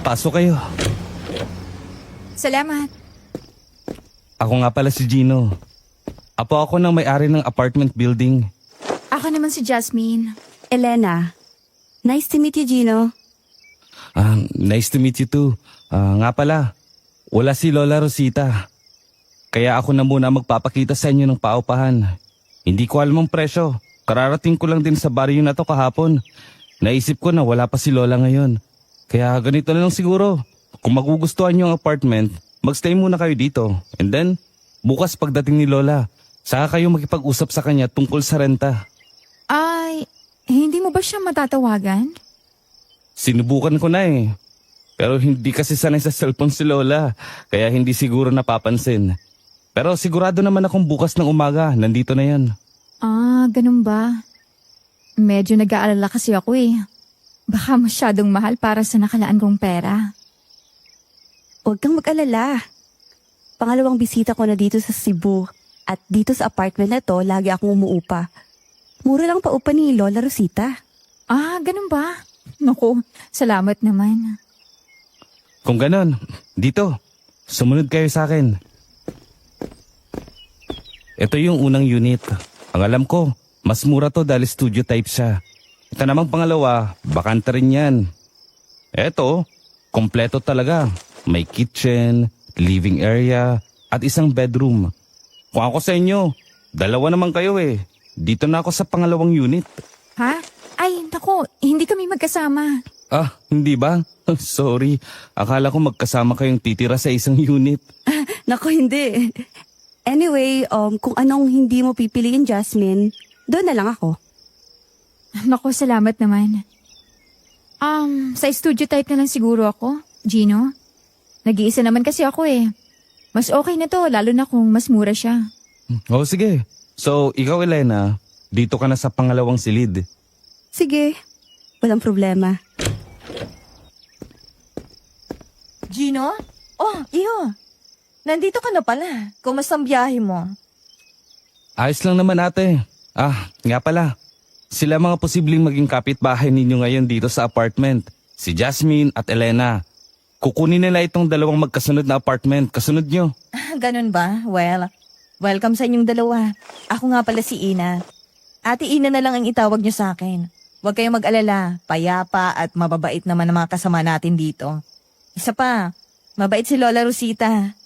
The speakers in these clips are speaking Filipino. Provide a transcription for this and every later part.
Pasok kayo. Salamat. Ako nga pala si Gino. Apo ako ng may-ari ng apartment building. Ako naman si Jasmine. Elena. Nice to meet you, Gino. Nice to meet you too. Nga pala, wala si Lola Rosita. Kaya ako na muna magpapakita sa inyo ng paupahan. Hindi ko alam ang presyo. Kararating ko lang din sa baryo na to kahapon. Naisip ko na wala pa si Lola ngayon. Kaya ganito na lang siguro. Kung magugustuhan niyo ang apartment, magstay muna kayo dito. And then, bukas pagdating ni Lola, saka kayo makipag-usap sa kanya tungkol sa renta. Ay, hindi mo ba siya matatawagan? Sinubukan ko na eh. Pero hindi kasi sanay sa cellphone si Lola, kaya hindi siguro napapansin. Pero sigurado naman akong bukas ng umaga, nandito na yan. Ganun ba? Medyo nag-aalala kasi ako eh. Baka masyadong mahal para sa nakalaan kong pera. Huwag kang mag-alala. Pangalawang bisita ko na dito sa Cebu. At dito sa apartment na to, lagi akong umuupa. Mura lang paupa ni Lola Rosita. Ganun ba? Naku, salamat naman. Kung ganon, dito, sumunod kayo sa akin. Ito yung unang unit. Ang alam ko, mas mura to dahil studio type siya. Ito namang pangalawa, bakante rin yan. Eto, kompleto talaga. May kitchen, living area, at isang bedroom. Kung ako sa inyo, dalawa naman kayo eh. Dito na ako sa pangalawang unit. Ha? Ay, naku, hindi kami magkasama. Hindi ba? Sorry, akala ko magkasama kayong titira sa isang unit. Naku, hindi. Anyway, kung anong hindi mo pipiliin, Jasmine, doon na lang ako. Naku, salamat naman. Sa studio type na lang siguro ako, Gino. Nag-iisa naman kasi ako eh. Mas okay na to, lalo na kung mas mura siya. Sige. So, ikaw Elena, dito ka na sa pangalawang silid. Sige, walang problema. Gino? Iyo. Nandito ka na pala. Kumusta ang biyahe mo? Ayos lang naman ate. Nga pala. Sila mga posibleng maging kapitbahay ninyo ngayon dito sa apartment. Si Jasmine at Elena. Kukunin nila itong dalawang magkasunod na apartment. Kasunod nyo. Ganun ba? Well, welcome sa inyong dalawa. Ako nga pala si Ina. Ate Ina na lang ang itawag nyo sa akin. Huwag kayong mag-alala. Payapa at mababait naman ang mga kasama natin dito. Isa pa, mabait si Lola Rosita.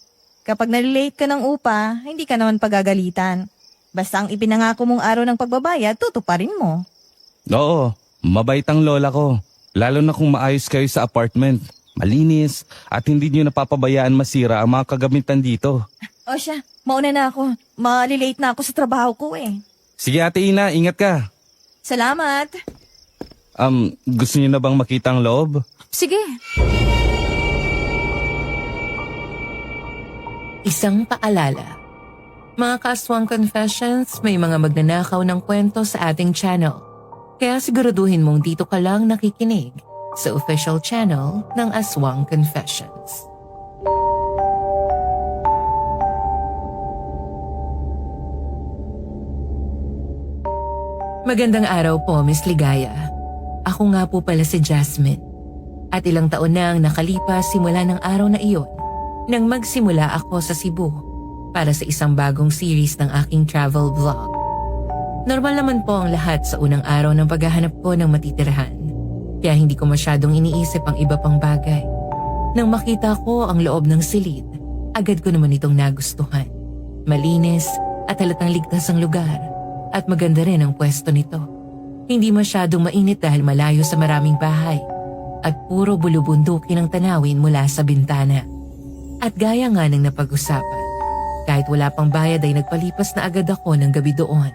Kapag nalilate ka ng upa, hindi ka naman pagagalitan. Basta ang ipinangako mong araw ng pagbabayad, tutuparin mo. Oo, mabait ang lola ko. Lalo na kung maayos kayo sa apartment. Malinis at hindi nyo napapabayaan masira ang mga kagamitan dito. O siya, mauna na ako. Malilate na ako sa trabaho ko eh. Sige ate Ina, ingat ka. Salamat. Gusto niyo na bang makita ang loob? Sige. Isang paalala. Mga Kaswang Confessions, may mga magnanakaw ng kwento sa ating channel. Kaya siguraduhin mong dito ka lang nakikinig sa official channel ng Aswang Confessions. Magandang araw po, Miss Ligaya. Ako nga po pala si Jasmine. At ilang taon na ang nakalipas simula ng araw na iyon nang magsimula ako sa Cebu para sa isang bagong series ng aking travel vlog. Normal naman po ang lahat sa unang araw ng paghahanap ko ng matitirahan, kaya hindi ko masyadong iniisip ang iba pang bagay. Nang makita ko ang loob ng silid, agad ko naman itong nagustuhan. Malinis at halatang ligtas ang lugar at maganda rin ang pwesto nito. Hindi masyadong mainit dahil malayo sa maraming bahay at puro bulubundukin ang tanawin mula sa bintana. At gaya nga ng napag-usapan, kahit wala pang bayad ay nagpalipas na agad ako ng gabi doon.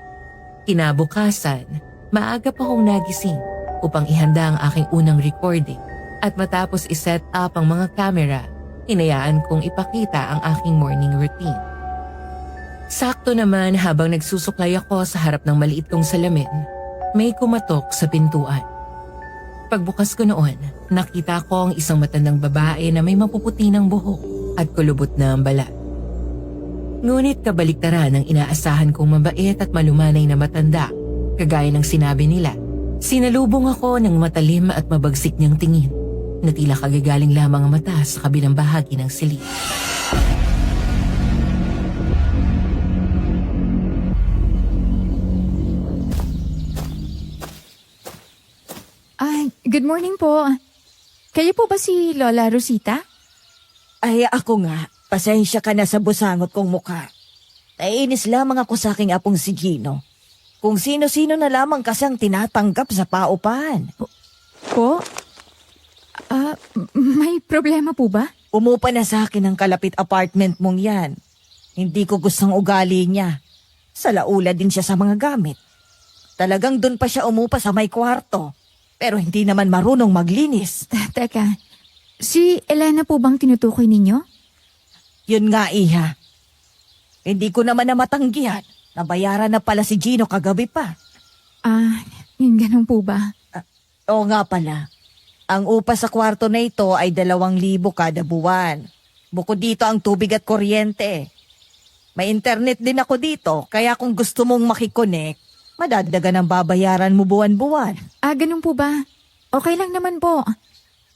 Kinabukasan, maaga pa akong nagising upang ihanda ang aking unang recording at matapos iset up ang mga camera, hinayaan kong ipakita ang aking morning routine. Sakto naman habang nagsusuklay ako sa harap ng maliit kong salamin, may kumatok sa pintuan. Pagbukas ko noon, nakita ko ang isang matandang babae na may mapuputi ng buhok at kulubot na ang balat. Ngunit kabaliktaran ang inaasahan kong mabait at malumanay na matanda, kagaya ng sinabi nila. Sinalubong ako ng matalim at mabagsik niyang tingin. na tila kagagaling lamang ang mata sa kabilang bahagi ng silid. Good morning po. Kayo po ba si Lola Rosita? Ay, ako nga. Pasensya ka na sa busangot kong mukha. Naiinis lamang ako sa aking apong si Gino. Kung sino-sino na lamang kasi ang tinatanggap sa paupahan. Po? May problema po ba? Umupa na sa akin ang kalapit apartment mong yan. Hindi ko gustong ugali niya. Salaula din siya sa mga gamit. Talagang doon pa siya umupa sa may kwarto. Pero hindi naman marunong maglinis. Teka, si Elena po bang tinutukoy ninyo? Yun nga, Iha. Hindi ko naman na matanggihan. Nabayaran na pala si Gino kagabi pa. Yung ganun po ba? Oo nga pala. Ang upa sa kwarto na ito ay 2,000 kada buwan. Bukod dito ang tubig at kuryente. May internet din ako dito, kaya kung gusto mong makikonek, madadagdagan ang babayaran mo buwan-buwan. Ganun po ba? Okay lang naman po.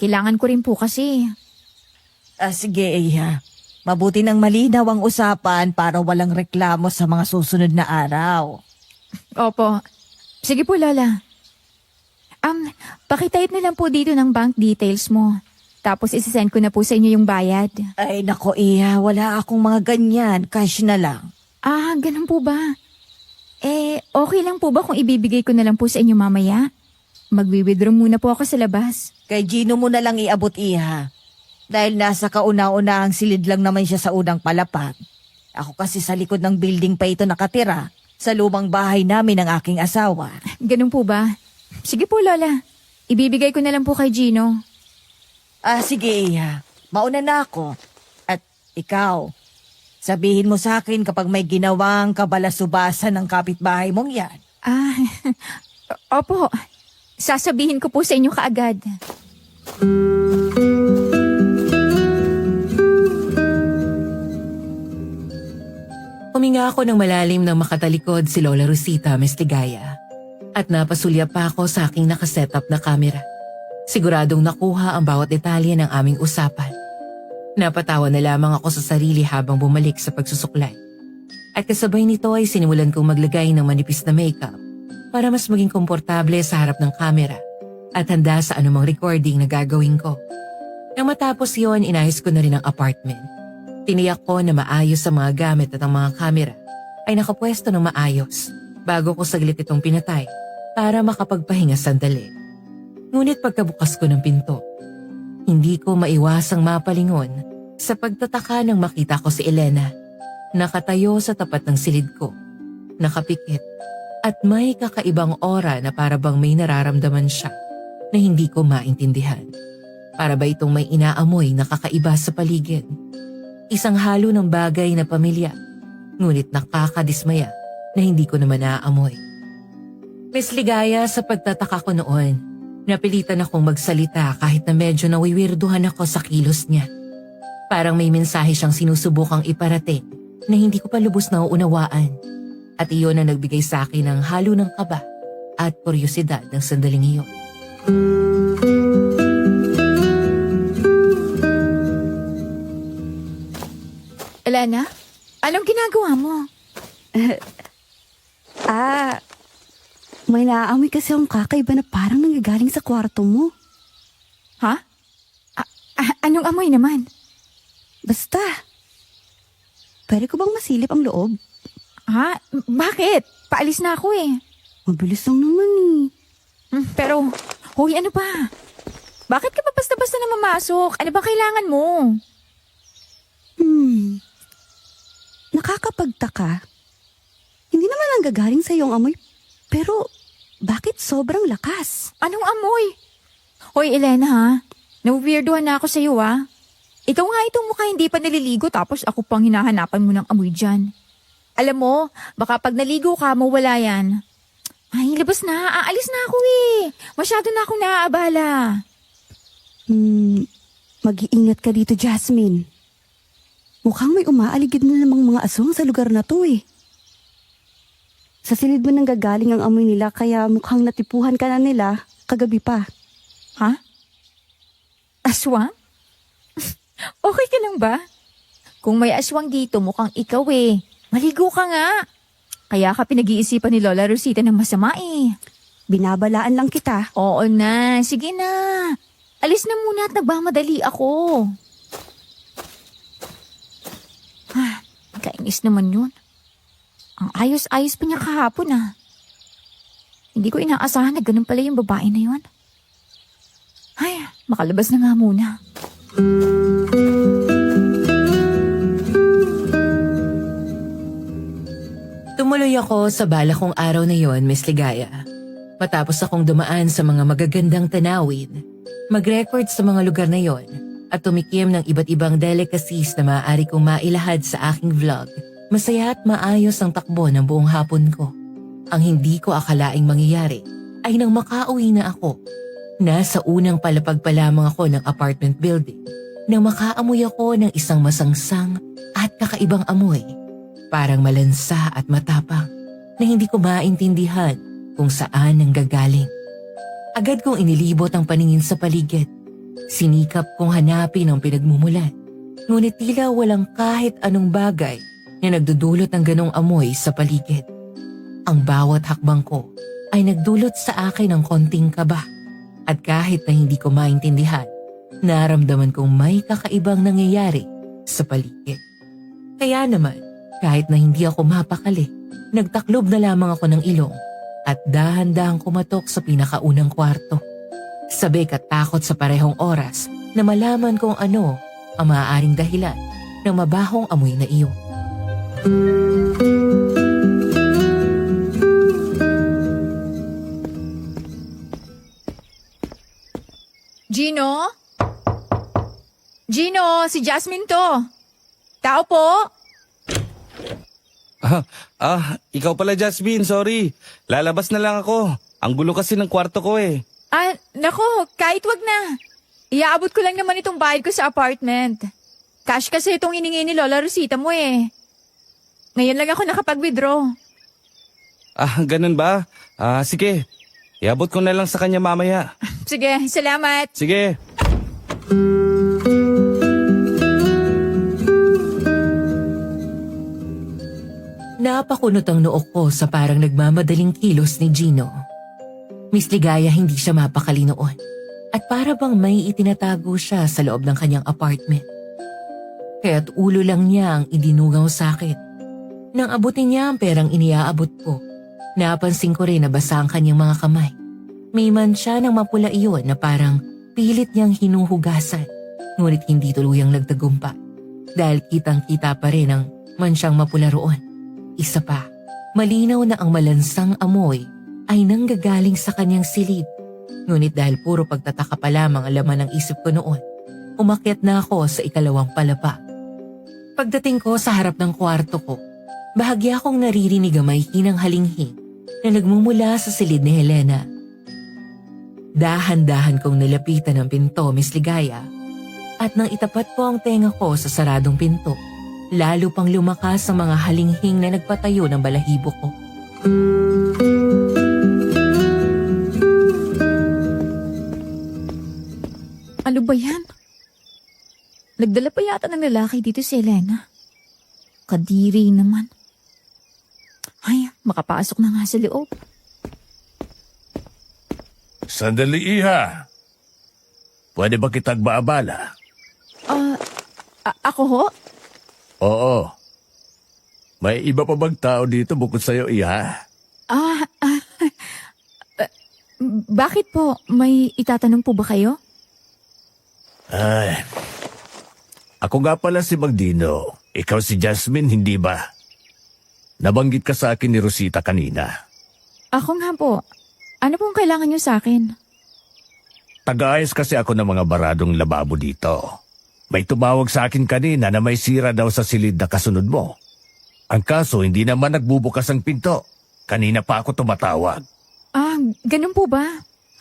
Kailangan ko rin po kasi. Sige, Iha. Mabuti nang malinaw ang usapan para walang reklamo sa mga susunod na araw. Opo. Sige po, Lola. Pakitype na lang po dito ng bank details mo. Tapos isisend ko na po sa inyo yung bayad. Ay, nako, Iha. Wala akong mga ganyan. Cash na lang. Ganun po ba? Okay lang po ba kung ibibigay ko na lang po sa inyo mamaya? Magwi-withdraw muna po ako sa labas. Kay Gino mo na lang iabot, Iha. Dahil nasa kauna-unahang silid lang naman siya sa unang palapag. Ako kasi sa likod ng building pa ito nakatira, sa lumang bahay namin ng aking asawa. Ganun po ba? Sige po, Lola. Ibibigay ko na lang po kay Gino. Sige, Iha. Mauna na ako. At ikaw, sabihin mo sa akin kapag may ginawang kabalasubasan ng kapitbahay mong yan. Opo. Sasabihin ko po sa inyo kaagad. Huminga ako ng malalim nang makatalikod si Lola Rosita Mesligaya. At napasulya pa ako sa aking nakasetup na kamera. Siguradong nakuha ang bawat detalye ng aming usapan. Napatawa na lamang ako sa sarili habang bumalik sa pagsusuklay. At kasabay nito ay sinimulan kong maglagay ng manipis na makeup para mas maging komportable sa harap ng kamera at handa sa anumang recording na gagawin ko. Nang matapos yon, inayos ko na rin ang apartment. Tiniyak ko na maayos sa mga gamit at ang mga kamera ay nakapwesto ng maayos bago ko saglit itong pinatay para makapagpahinga sandali. Ngunit pagkabukas ko ng pinto, hindi ko maiwasang mapalingon sa pagtataka nang makita ko si Elena. Nakatayo sa tapat ng silid ko, nakapikit at may kakaibang aura na para bang may nararamdaman siya na hindi ko maintindihan. Para ba itong may inaamoy na kakaiba sa paligid? Isang halo ng bagay na pamilya, ngunit nakakadismaya na hindi ko naman naaamoy. Miss Ligaya, sa pagtataka ko noon, napilitan akong magsalita kahit na medyo nawiwirduhan ako sa kilos niya. Parang may mensahe siyang sinusubukang iparating na hindi ko pa lubos na uunawaan. At iyon ang nagbigay sa akin ng halo ng kaba at kuryosidad ng sandaling iyon. Elena, anong ginagawa mo? May naaamoy kasi akong kakaiba na parang nanggagaling sa kwarto mo. Ha? Anong amoy naman? Basta. Pwede ko bang masilip ang loob? Ha? Bakit? Paalis na ako eh. Mabilis lang naman eh. Pero, hoy, ano ba? Bakit ka pa basta-basta na mamasok? Ano ba kailangan mo? Nakakapagtaka. Hindi naman nanggagaling sa iyong amoy, pero bakit sobrang lakas? Anong amoy? Hoy, Elena ha? Nawiwirduhan na ako sa iyo ha? Ikaw nga itong mukha hindi pa naliligo tapos ako pang hinahanapan mo ng amoy dyan. Alam mo, baka pag naligo ka, mawala yan. Ay, labas na. Aalis na ako eh. Masyado na akong naaabala. Mag-iingat ka dito, Jasmine. Mukhang may umaaligid na namang mga aswang sa lugar na to eh. Sa silid mo nang gagaling ang amoy nila kaya mukhang natipuhan ka na nila kagabi pa. Ha? Aswang? Okay ka lang ba? Kung may aswang dito, mukhang ikaw eh. Maligo ka nga. Kaya ka pinag-iisipan ni Lola Rosita ng masama eh. Binabalaan lang kita. Oo na, sige na. Alis na muna at nagmamadali ako. Kainis naman yun. Ang ayos-ayos pa niya kahapon ah. Hindi ko inaasahan na ganun pala yung babae na yun. Ay, makalabas na nga muna. Tumuloy ako sa bala kong araw na yon, Miss Ligaya. Matapos akong dumaan sa mga magagandang tanawin, mag-record sa mga lugar na yon, at tumikim ng iba't ibang delicacies na maaari kong mailahad sa aking vlog, masaya at maayos ang takbo ng buong hapon ko. Ang hindi ko akalaing mangyayari ay nang makauwi na ako. Nasa unang palapag pa lamang ako ng apartment building nang makaamoy ako ng isang masangsang at kakaibang amoy. Parang malansa at matapang na hindi ko maintindihan kung saan nanggagaling. Agad kong inilibot ang paningin sa paligid. Sinikap kong hanapin ang pinagmumulan. Ngunit tila walang kahit anong bagay na nagdudulot ng ganong amoy sa paligid. Ang bawat hakbang ko ay nagdulot sa akin ng konting kaba. At kahit na hindi ko maintindihan, naramdaman kong may kakaibang nangyayari sa paligid. Kaya naman, kahit na hindi ako mapakali, nagtaklob na lamang ako ng ilong at dahan-dahang kumatok sa pinakaunang kwarto. Sabik at takot sa parehong oras na malaman kung ano ang maaaring dahilan ng mabahong amoy na iyon. Gino? Gino, si Jasmine to. Tao po? Ikaw pala Jasmine, sorry. Lalabas na lang ako. Ang gulo kasi ng kwarto ko eh. Nako, kahit wag na. Iaabot ko lang naman itong bayad ko sa apartment. Cash kasi itong hiningi ni Lola Rosita mo eh. Ngayon lang ako nakapag-withdraw. Ganun ba? Sige. Iabot ko na lang sa kanya mamaya. Sige, salamat. Sige. Napakunot ang noo ko sa parang nagmamadaling kilos ni Gino. Miss Ligaya, hindi siya mapakali noon. At para bang may itinatago siya sa loob ng kanyang apartment. Kaya't ulo lang niya ang idinugaw sa akin. Nang abutin niya ang perang iniaabot ko, napansin ko rin na basa ang kanyang mga kamay. May mansya ng mapula iyon na parang pilit niyang hinuhugasan. Ngunit hindi tuluyang nagtagumpa. Dahil kitang-kita pa rin ang mansyang mapula roon. Isa pa, malinaw na ang malansang amoy ay nanggagaling sa kanyang silid. Ngunit dahil puro pagtataka pa lamang ang laman ng isip ko noon, umakyat na ako sa ikalawang palapa. Pagdating ko sa harap ng kwarto ko, bahagya akong naririnig ang may hinang halinghing na nagmumula sa silid ni Helena. Dahan-dahan kong nilapitan ang pinto, Miss Ligaya, at nang itapat ko ang tenga ko sa saradong pinto, lalo pang lumakas ang mga halinghing na nagpatayo ng balahibo ko. Ano ba yan? Nagdala pa yata ng lalaki dito si Helena. Kadiri naman. Ay, makapasok na nga sa loob. Sandali, iha. Pwede ba kitang maabala? Ako ho? Oo. May iba pa bang tao dito bukod sa'yo, iha? Bakit po? May itatanong po ba kayo? Ay. Ako nga pala si Magdino. Ikaw si Jasmine, hindi ba? Nabanggit ka sa akin ni Rosita kanina. Ako nga po. Ano pong kailangan niyo sa akin? Taga-ayos kasi ako ng mga baradong lababo dito. May tumawag sa akin kanina na may sira daw sa silid na kasunod mo. Ang kaso, hindi naman nagbubukas ang pinto. Kanina pa ako tumatawag. Ganun po ba?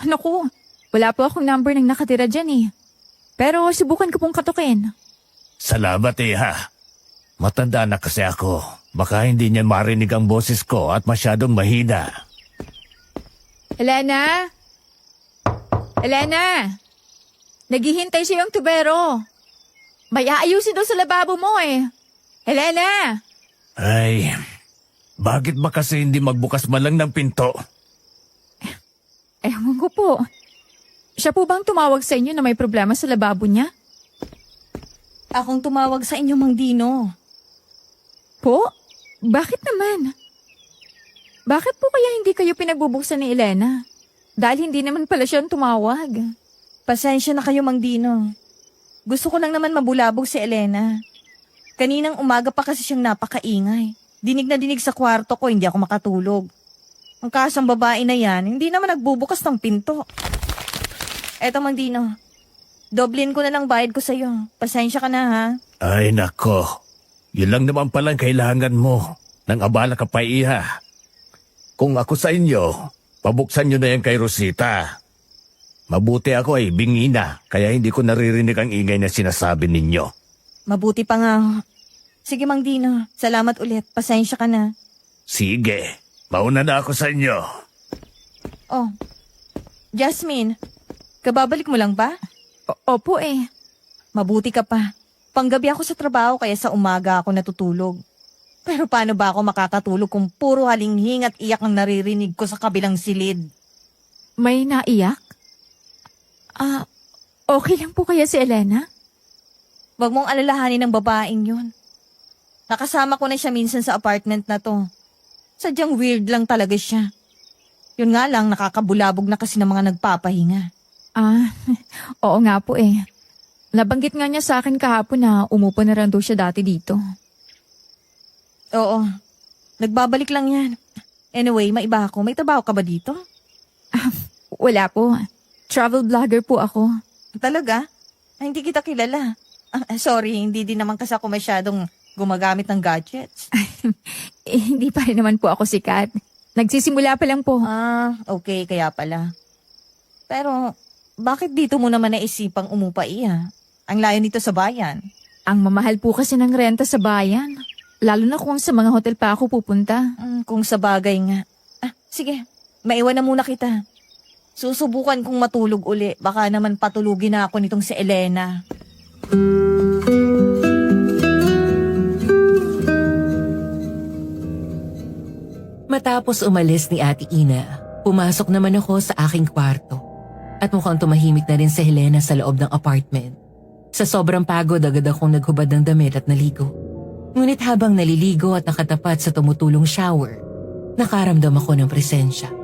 Naku, wala po akong number ng nakatira dyan eh. Pero subukan ko pong katukin. Salamat, iha. Matanda na kasi ako. Baka hindi niya marinig ang boses ko at masyadong mahina. Helena? Helena? Naghihintay siya yung tubero. May aayusin daw sa lababo mo eh. Helena! Ay, bakit ba kasi hindi magbukas man lang ng pinto? Ewan ko po. Siya po bang tumawag sa inyo na may problema sa lababo niya? Akong tumawag sa inyo, Mang Dino. Po? Bakit naman? Bakit po kaya hindi kayo pinagbubuksan ni Elena? Dahil hindi naman pala siya ang tumawag. Pasensya na kayo, Mang Dino. Gusto ko lang naman mabulabog si Elena. Kaninang umaga pa kasi siyang napakaingay. Dinig na dinig sa kwarto ko, hindi ako makatulog. Ang kasang babae na yan, hindi naman nagbubukas ng pinto. Eto, Mang Dino. Doblin ko na lang bayad ko sa'yo. Pasensya ka na, ha? Ay nako, yun lang naman palang kailangan mo. Nang abala ka pa, iha. Kung ako sa inyo, pabuksan nyo na yan kay Rosita. Mabuti ako ay bingi na, kaya hindi ko naririnig ang ingay na sinasabi ninyo. Mabuti pa nga. Sige, Mang Dino. Salamat ulit. Pasensya ka na. Sige, mauna na ako sa inyo. Oh, Jasmine, kababalik mo lang ba? Opo eh. Mabuti ka pa. Panggabi ako sa trabaho kaya sa umaga ako natutulog. Pero paano ba ako makakatulog kung puro halinghing at iyak ang naririnig ko sa kabilang silid? May naiyak? Okay lang po kaya si Elena? Huwag mong alalahanin ng babaeng yun. Nakasama ko na siya minsan sa apartment na to. Sadyang weird lang talaga siya. Yun nga lang, nakakabulabog na kasi ng mga nagpapahinga. Oo nga po eh. Nabanggit nga niya sa akin kahapon na umupo na rin daw siya dati dito. Oo, nagbabalik lang yan. Anyway, maiba ako. May trabaho ka ba dito? Wala po. Travel vlogger po ako. Talaga? Ay, hindi kita kilala. Sorry, hindi din naman kasi ako masyadong gumagamit ng gadgets. Hindi pa rin naman po ako sikat. Nagsisimula pa lang po. Okay, kaya pala. Pero, bakit dito mo naman naisipang umupa iya? Ang layo nito sa bayan. Ang mamahal po kasi ng renta sa bayan. Lalo na kung sa mga hotel pa ako pupunta. Kung sa bagay nga. Sige, maiwan na muna kita. Susubukan kong matulog uli. Baka naman patulugin na ako nitong si Elena. Matapos umalis ni Ate Ina, pumasok naman ako sa aking kwarto. At mukhang tumahimik na rin si Helena sa loob ng apartment. Sa sobrang pagod agad akong naghubad ng damit at naligo. Ngunit habang naliligo at nakatapat sa tumutulong shower, nakaramdam ako ng presensya.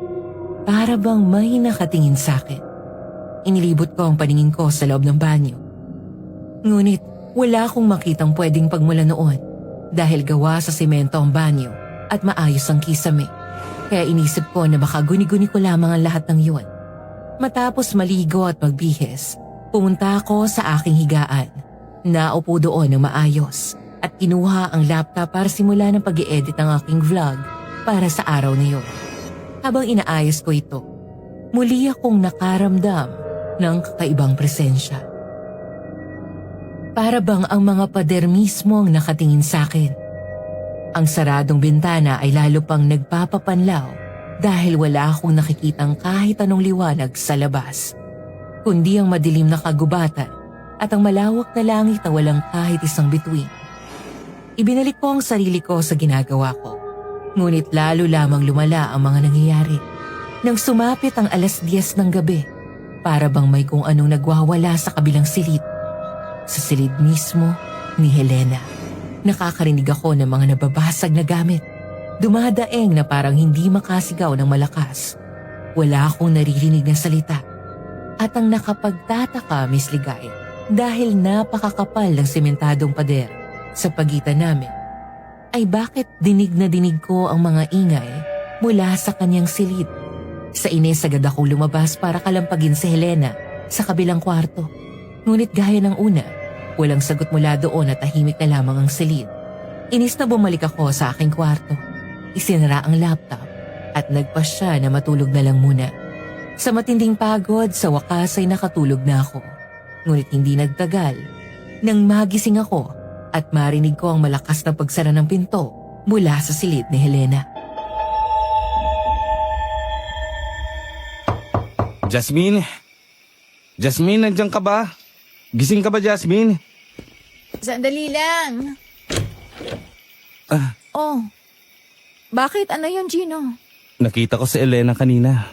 Para bang may nakatingin sa akin. Inilibot ko ang paningin ko sa loob ng banyo. Ngunit wala akong makitang pwedeng pagmula noon dahil gawa sa semento ang banyo at maayos ang kisame. Kaya inisip ko na baka guni-guni ko lamang ang lahat ng yun. Matapos maligo at magbihis, pumunta ako sa aking higaan. Naupo doon ng maayos at kinuha ang laptop para simulan ng pag-i-edit ng aking vlog para sa araw na yun. Habang inaayos ko ito, muli akong nakaramdam ng kakaibang presensya. Para bang ang mga pader mismo ang nakatingin sa akin. Ang saradong bintana ay lalo pang nagpapapanlaw dahil wala akong nakikitang kahit anong liwanag sa labas, kundi ang madilim na kagubatan at ang malawak na langit na walang kahit isang bituin. Ibinalik ko ang sarili ko sa ginagawa ko, ngunit lalo lamang lumala ang mga nangyayari. Nang sumapit ang 10:00 ng gabi, para bang may kung anong nagwawala sa kabilang silid. Sa silid mismo ni Helena. Nakakarinig ako ng mga nababasag na gamit. Dumadaeng na parang hindi makasigaw ng malakas. Wala akong naririnig na salita. At ang nakapagtataka, Miss Ligay, dahil napakakapal ng sementadong pader sa pagitan namin, ay bakit dinig na dinig ko ang mga ingay mula sa kanyang silid. Sa inis agad akong lumabas para kalampagin si Helena sa kabilang kwarto. Ngunit gaya ng una, walang sagot mula doon at tahimik na lamang ang silid. Inis na bumalik ako sa aking kwarto. Isinara ang laptop at nagpasya na matulog na lang muna. Sa matinding pagod, sa wakas ay nakatulog na ako. Ngunit hindi nagtagal nang magising ako at marinig ko ang malakas na pagsara ng pinto mula sa silid ni Helena. Jasmine? Jasmine, nandiyan ka ba? Gising ka ba, Jasmine? Sandali lang. Ah. Oh. Bakit? Ano yun, Gino? Nakita ko si Elena kanina.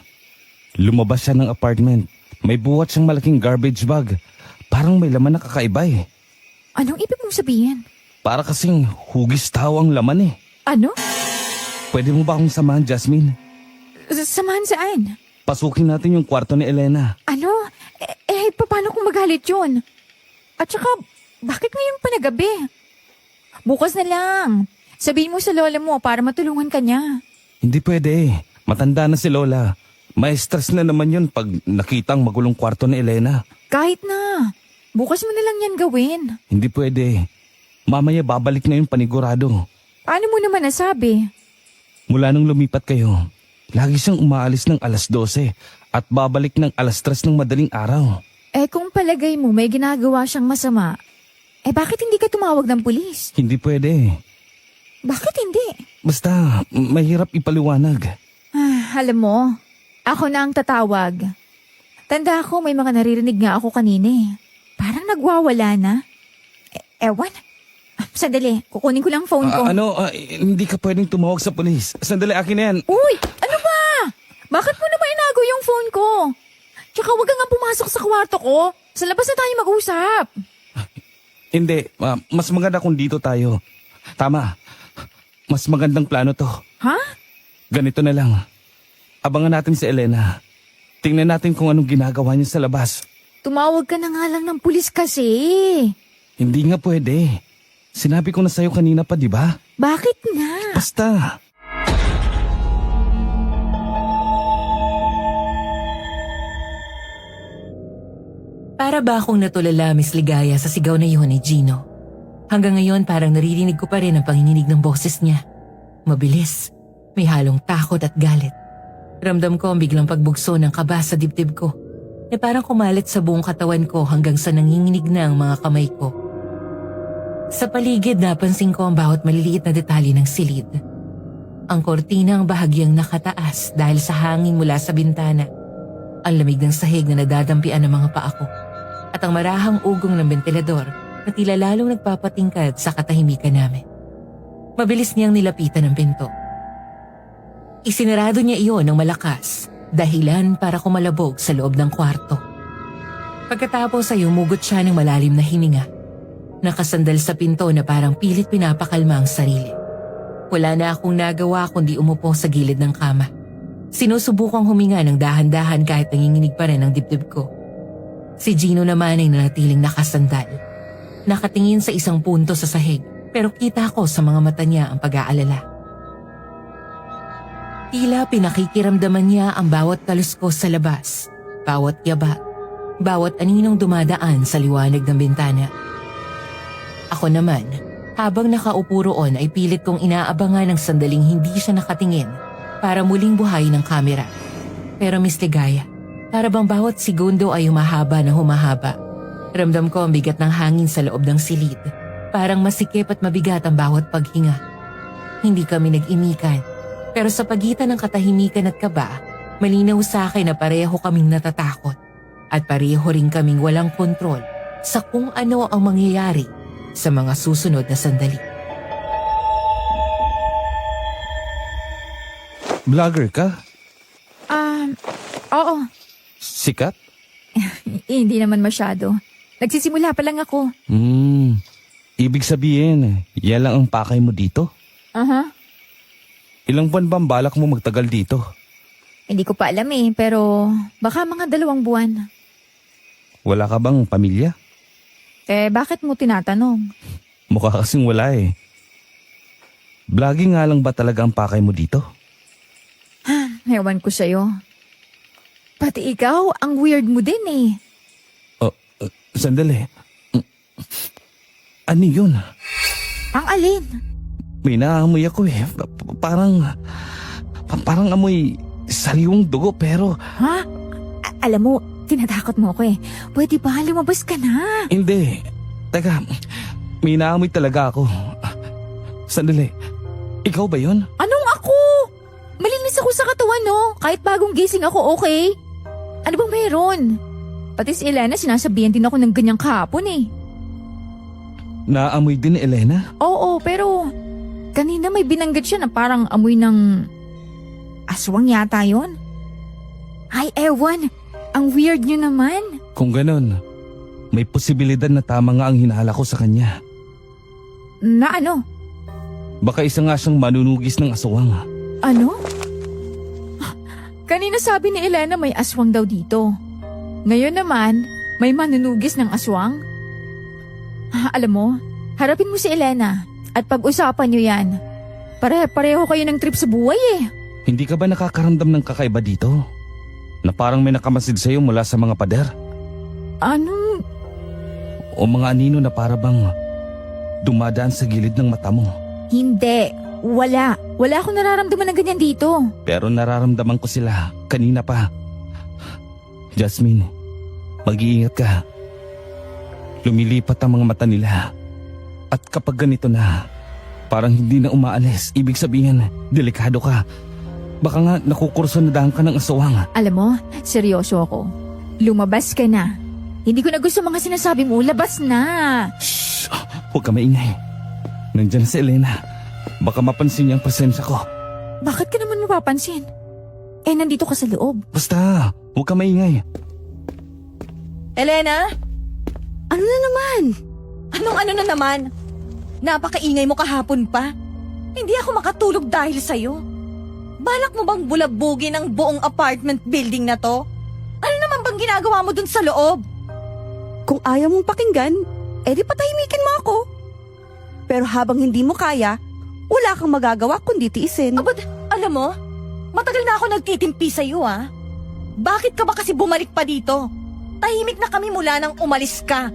Lumabas siya ng apartment. May buhat siyang malaking garbage bag. Parang may laman na kakaiba eh. Anong ibig mong sabihin? Para kasing hugis tao ang laman eh. Ano? Pwede mo ba akong samahan, Jasmine? Samahan saan? Pasukin natin yung kwarto ni Elena. Ano? Paano kung magalit yun? At saka, bakit ngayon pa na gabi? Bukas na lang. Sabihin mo sa lola mo para matulungan ka niya. Hindi pwede. Matanda na si Lola. May stress na naman yun pag nakitang magulong kwarto ni Elena. Kahit na. Bukas mo na lang yan gawin. Hindi pwede. Mamaya babalik na yung panigurado. Paano mo naman nasabi? Mula nung lumipat kayo, lagi siyang umaalis ng alas 12 at babalik ng alas 3 ng madaling araw. Kung palagay mo may ginagawa siyang masama, bakit hindi ka tumawag ng pulis? Hindi pwede. Bakit hindi? Basta, mahirap ipaliwanag. Alam mo, ako na ang tatawag. Tanda ko may mga naririnig nga ako kanina eh. Parang nagwawala na. Ewan. Sandali, kukunin ko lang phone ko. Hindi ka pwedeng tumawag sa pulis. Sandali, akin na yan. Uy! Ano ba? Bakit mo naman inago yung phone ko? Tsaka wag ka nga pumasok sa kwarto ko. Sa labas na tayo mag-usap. Hindi, mas maganda kung dito tayo. Tama. Mas magandang plano to. Ha? Ganito na lang. Abangan natin si Elena. Tingnan natin kung anong ginagawa niya sa labas. Tumawag ka na nga lang ng pulis kasi. Hindi nga pwede. Sinabi ko na sa'yo kanina pa, di ba? Bakit nga? Basta. Para ba akong natulala, Miss Ligaya, sa sigaw na iyon ni Gino? Hanggang ngayon parang naririnig ko pa rin ang panginginig ng boses niya. Mabilis, may halong takot at galit. Ramdam ko ang biglang pagbugso ng kaba sa dibdib ko na parang kumalit sa buong katawan ko hanggang sa nanginginig na ang mga kamay ko. Sa paligid napansin ko ang bawat maliliit na detalye ng silid. Ang kortina ang bahagyang nakataas dahil sa hangin mula sa bintana. Ang lamig ng sahig na nadadampian ng mga paa ko. At ang marahang ugong ng ventilador na tila lalong nagpapatingkad sa katahimikan namin. Mabilis niyang nilapitan ang pinto. Isinarado niya iyon ng malakas, dahilan para kumalabog sa loob ng kwarto. Pagkatapos ay umugot siya ng malalim na hininga. Nakasandal sa pinto na parang pilit pinapakalma ang sarili. Wala na akong nagawa kundi umupo sa gilid ng kama. Sinusubukang huminga ng dahan-dahan kahit nanginginig pa rin ang dibdib ko. Si Gino naman ay nanatiling nakasandal. Nakatingin sa isang punto sa sahig pero kita ko sa mga mata niya ang pag-aalala. Tila pinakikiramdaman niya ang bawat kaluskos sa labas, bawat yaba, bawat aninong dumadaan sa liwanag ng bintana. Ako naman, habang nakaupo roon ay pilit kong inaabangan ng sandaling hindi siya nakatingin para muling buhayin ng kamera. Pero Miss Ligaya, para bang bawat segundo ay humahaba na humahaba. Ramdam ko ang bigat ng hangin sa loob ng silid. Parang masikip at mabigat ang bawat paghinga. Hindi kami nag-imikan. Pero sa pagitan ng katahimikan at kaba, malinaw sa akin na pareho kaming natatakot. At pareho rin kaming walang kontrol sa kung ano ang mangyayari sa mga susunod na sandali. Vlogger ka? Oo. Sikat? Hindi naman masyado. Nagsisimula pa lang ako. Ibig sabihin, yan lang ang pakay mo dito? Aha. Ilang buwan ba ang balak mo magtagal dito? Hindi ko pa alam pero baka mga 2 buwan. Wala ka bang pamilya? Bakit mo tinatanong? Mukha kasing wala eh. Vlogging nga lang ba talaga ang pakay mo dito? Ewan ko sa'yo. Pati ikaw, ang weird mo din Sandali. Ano yun? Ang alin? May naamoy ako eh. Parang amoy sariwang dugo pero... Ha? Alam mo, tinatakot mo ako Pwede ba lumabas ka na? Hindi. Teka, may naamoy talaga ako. Sandali. Ikaw ba yun? Anong ako? Malinis ako sa katawan, no? Kahit bagong gising ako, okay? Ano bang meron? Pati si Elena sinasabihan din ako ng ganyang kahapon eh. Naamoy din ni Elena? Oo, pero kanina may binanggit siya na parang amoy ng aswang yata yon. Ay, ewan. Ang weird nyo naman. Kung ganon, may posibilidad na tama nga ang hinala ko sa kanya. Na ano? Baka isa nga siyang manunugis ng aswang. Ano? Kanina sabi ni Elena may aswang daw dito. Ngayon naman, may manunugis ng aswang? Alam mo, harapin mo si Elena at pag-usapan nyo yan. Pareho kayo ng trip sa buhay eh. Hindi ka ba nakakaramdam ng kakaiba dito? Na parang may nakamasid sa'yo mula sa mga pader? Anong... O mga anino na para bang dumadaan sa gilid ng mata mo? Hindi. Wala. Wala akong nararamdaman ng ganyan dito. Pero nararamdaman ko sila kanina pa. Jasmine, mag-iingat ka. Lumilipat ang mga mata nila. At kapag ganito na, parang hindi na umaalis. Ibig sabihin, delikado ka. Baka nga nakukursunadahan ka ng aswang. Alam mo, seryoso ako. Lumabas ka na. Hindi ko na gusto mga sinasabi mo. Labas na. Shh! Huwag ka maingay. Nandiyan si Elena. Baka mapansin niya ang presensya ko. Bakit ka naman mapapansin? Eh, nandito ka sa loob. Basta, huwag ka maingay. Elena? Ano na naman? Anong ano na naman? Napakaingay mo kahapon pa. Hindi ako makatulog dahil sa'yo. Balak mo bang bulabugin ang buong apartment building na to? Ano naman bang ginagawa mo dun sa loob? Kung ayaw mong pakinggan, edi patahimikin mo ako. Pero habang hindi mo kaya, wala kang magagawa kundi tiisin. Abad, alam mo, matagal na ako nagtitimpi sa'yo ah. Bakit ka ba kasi bumalik pa dito? Tahimik na kami mula nang umalis ka.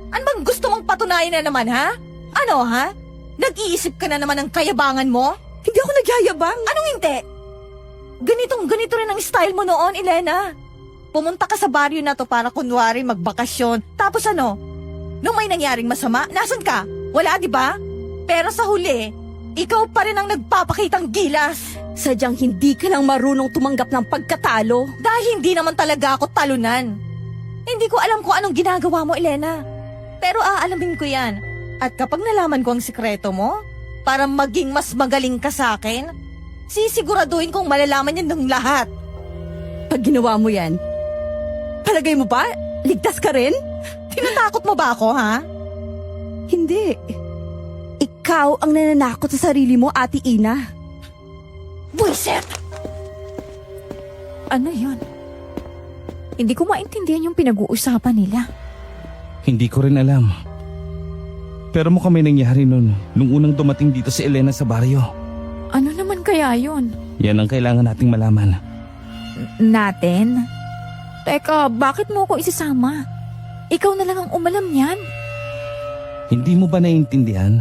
Ano bang gusto mong patunayan na naman ha? Ano ha? Nag-iisip ka na naman ng kayabangan mo? Hindi ako nagyayabang. Anong hindi? Ganito rin ang style mo noon, Elena. Pumunta ka sa baryo na to para kunwari magbakasyon. Tapos ano? Nung may nangyaring masama, nasan ka? Wala, di ba? Pero sa huli, ikaw pa rin ang nagpapakitang gilas. Sadyang hindi ka lang marunong tumanggap ng pagkatalo. Dahil hindi naman talaga ako talunan. Hindi ko alam kung anong ginagawa mo, Elena. Pero aalamin ko yan. At kapag nalaman ko ang sikreto mo, para maging mas magaling ka sa akin, sisiguraduhin kong malalaman yan ng lahat. Pag ginawa mo yan, palagay mo ba, ligtas ka rin? Tinatakot mo ba ako, ha? Hindi. Ikaw ang nananakot sa sarili mo, Ate Ina. Buiset! Ano yon? Hindi ko maintindihan yung pinag-uusapan nila. Hindi ko rin alam. Pero mukhang may nangyari nun nung unang dumating dito si Elena sa baryo. Ano naman kaya yon? Yan ang kailangan nating malaman. Natin? Teka, bakit mo ko isasama? Ikaw na lang ang umalam yan. Hindi mo ba naiintindihan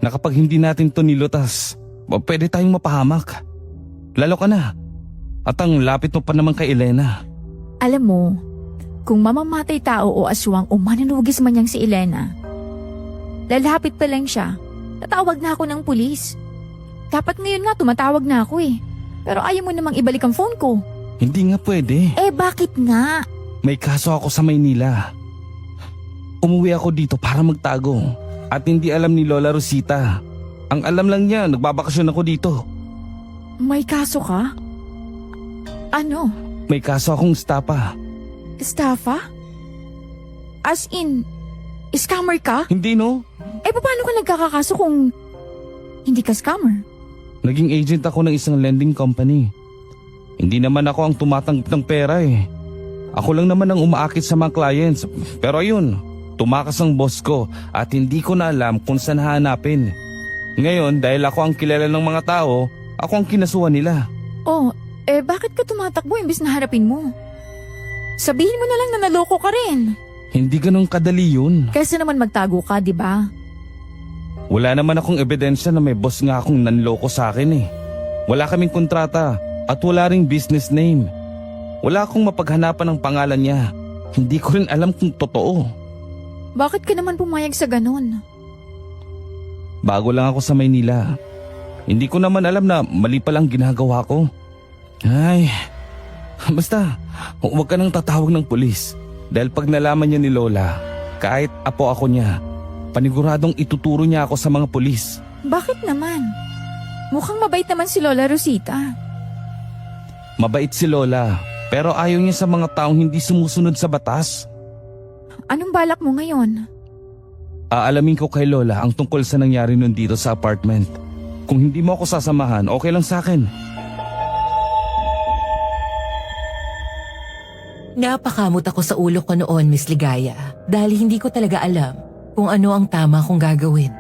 na kapag hindi natin to nilutas, pwede tayong mapahamak? Lalo ka na. At ang lapit mo pa naman kay Elena. Alam mo, kung mamamatay tao o aswang o manunugis man niyang si Elena, lalapit pa lang siya, tatawag na ako ng pulis. Dapat ngayon nga tumatawag na ako eh. Pero ayaw mo namang ibalik ang phone ko. Hindi nga pwede. Eh bakit nga? May kaso ako sa Maynila. Umuwi ako dito para magtago. At hindi alam ni Lola Rosita. Ang alam lang niya, nagbabakasyon ako dito. May kaso ka? Ano? May kaso akong stapa. Estafa? As in, scammer ka? Hindi no? Eh paano ka nagkakakaso kung hindi ka scammer? Naging agent ako ng isang lending company. Hindi naman ako ang tumatanggap ng pera eh. Ako lang naman ang umaakit sa mga clients. Pero ayun, tumakas ang boss ko at hindi ko na alam kung saan hahanapin. Ngayon, dahil ako ang kilala ng mga tao, ako ang kinasuhan nila. Oh, eh bakit ka tumatakbo imbis na harapin mo? Sabihin mo na lang na naloko ka rin. Hindi ganun kadali yun. Kaysa naman magtago ka, di ba? Wala naman akong ebidensya na may boss nga akong nanloko sa akin eh. Wala kaming kontrata at wala ring business name. Wala akong mapaghanapan ng pangalan niya. Hindi ko rin alam kung totoo. Bakit ka naman pumayag sa ganon? Bago lang ako sa Maynila. Hindi ko naman alam na mali palang ginagawa ko. Ay, basta, huwag ka nang tatawag ng pulis. Dahil pag nalaman niya ni Lola, kahit apo ako niya, paniguradong ituturo niya ako sa mga pulis. Bakit naman? Mukhang mabait naman si Lola Rosita. Mabait si Lola, pero ayaw niya sa mga taong hindi sumusunod sa batas. Anong balak mo ngayon? Aalamin ko kay Lola ang tungkol sa nangyari nun dito sa apartment. Kung hindi mo ako sasamahan, okay lang sa akin. Napakamot ako sa ulo ko noon, Miss Ligaya, dahil hindi ko talaga alam kung ano ang tama kong gagawin.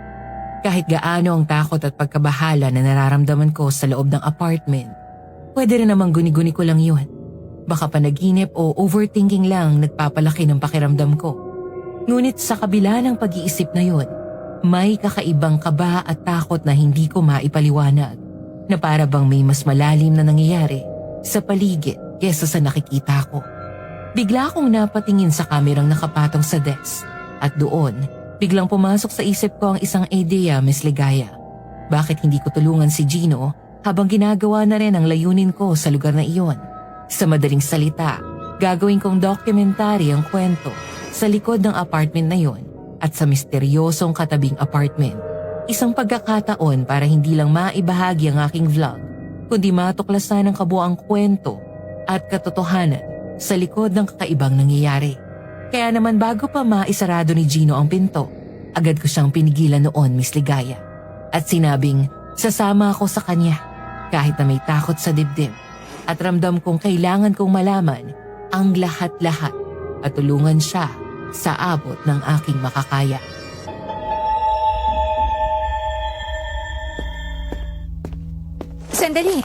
Kahit gaano ang takot at pagkabahala na nararamdaman ko sa loob ng apartment, pwede rin namang guni-guni ko lang yun. Baka panaginip o overthinking lang nagpapalaki ng pakiramdam ko. Ngunit sa kabila ng pag-iisip na yun, may kakaibang kaba at takot na hindi ko maipaliwanag, na para bang may mas malalim na nangyayari sa paligid kesa sa nakikita ko. Bigla akong napatingin sa kamerang nakapatong sa desk at doon, biglang pumasok sa isip ko ang isang ideya, Miss Ligaya. Bakit hindi ko tulungan si Gino habang ginagawa na rin ang layunin ko sa lugar na iyon? Sa madaling salita, gagawin kong documentary ang kwento sa likod ng apartment na yon at sa misteryosong katabing apartment. Isang pagkakataon para hindi lang maibahagi ang aking vlog, kundi matuklasan ang kabuang kwento at katotohanan sa likod ng kakaibang nangyayari. Kaya naman bago pa maisarado ni Gino ang pinto, agad ko siyang pinigilan noon, Miss Ligaya. At sinabing, sasama ako sa kanya kahit na may takot sa dibdib. At ramdam kong kailangan kong malaman ang lahat-lahat at tulungan siya sa abot ng aking makakaya. Sandali.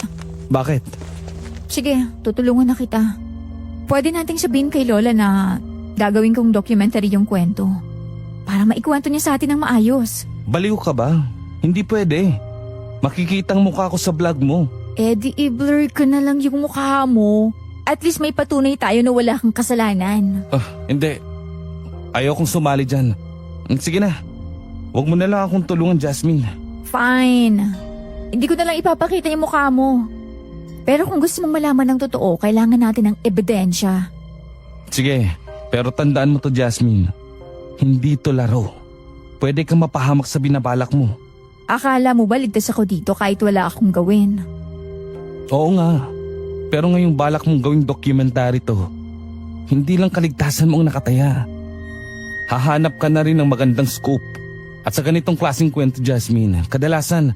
Bakit? Sige, tutulungan na kita. Pwede nating sabihin kay Lola na gagawin kong documentary yung kwento. Para maikwento niya sa atin ng maayos. Baliw ka ba? Hindi pwede. Makikita ang mukha ko sa vlog mo. Eh di i-blur ko na lang yung mukha mo. At least may patunay tayo na wala kang kasalanan. Hindi. Ayaw kong sumali dyan. Sige na. Huwag mo na lang akong tulungan, Jasmine. Fine. Hindi ko na lang ipapakita yung mukha mo. Pero kung gusto mong malaman ng totoo, kailangan natin ng ebidensya. Sige, pero tandaan mo to, Jasmine. Hindi to laro. Pwede kang mapahamak sa binabalak mo. Akala mo ba ligtas ako dito kahit wala akong gawin? Oo nga. Pero ngayong balak mong gawing documentary to, hindi lang kaligtasan mo ang nakataya. Hahanap ka na rin ng magandang scoop. At sa ganitong klaseng kwento, Jasmine, kadalasan,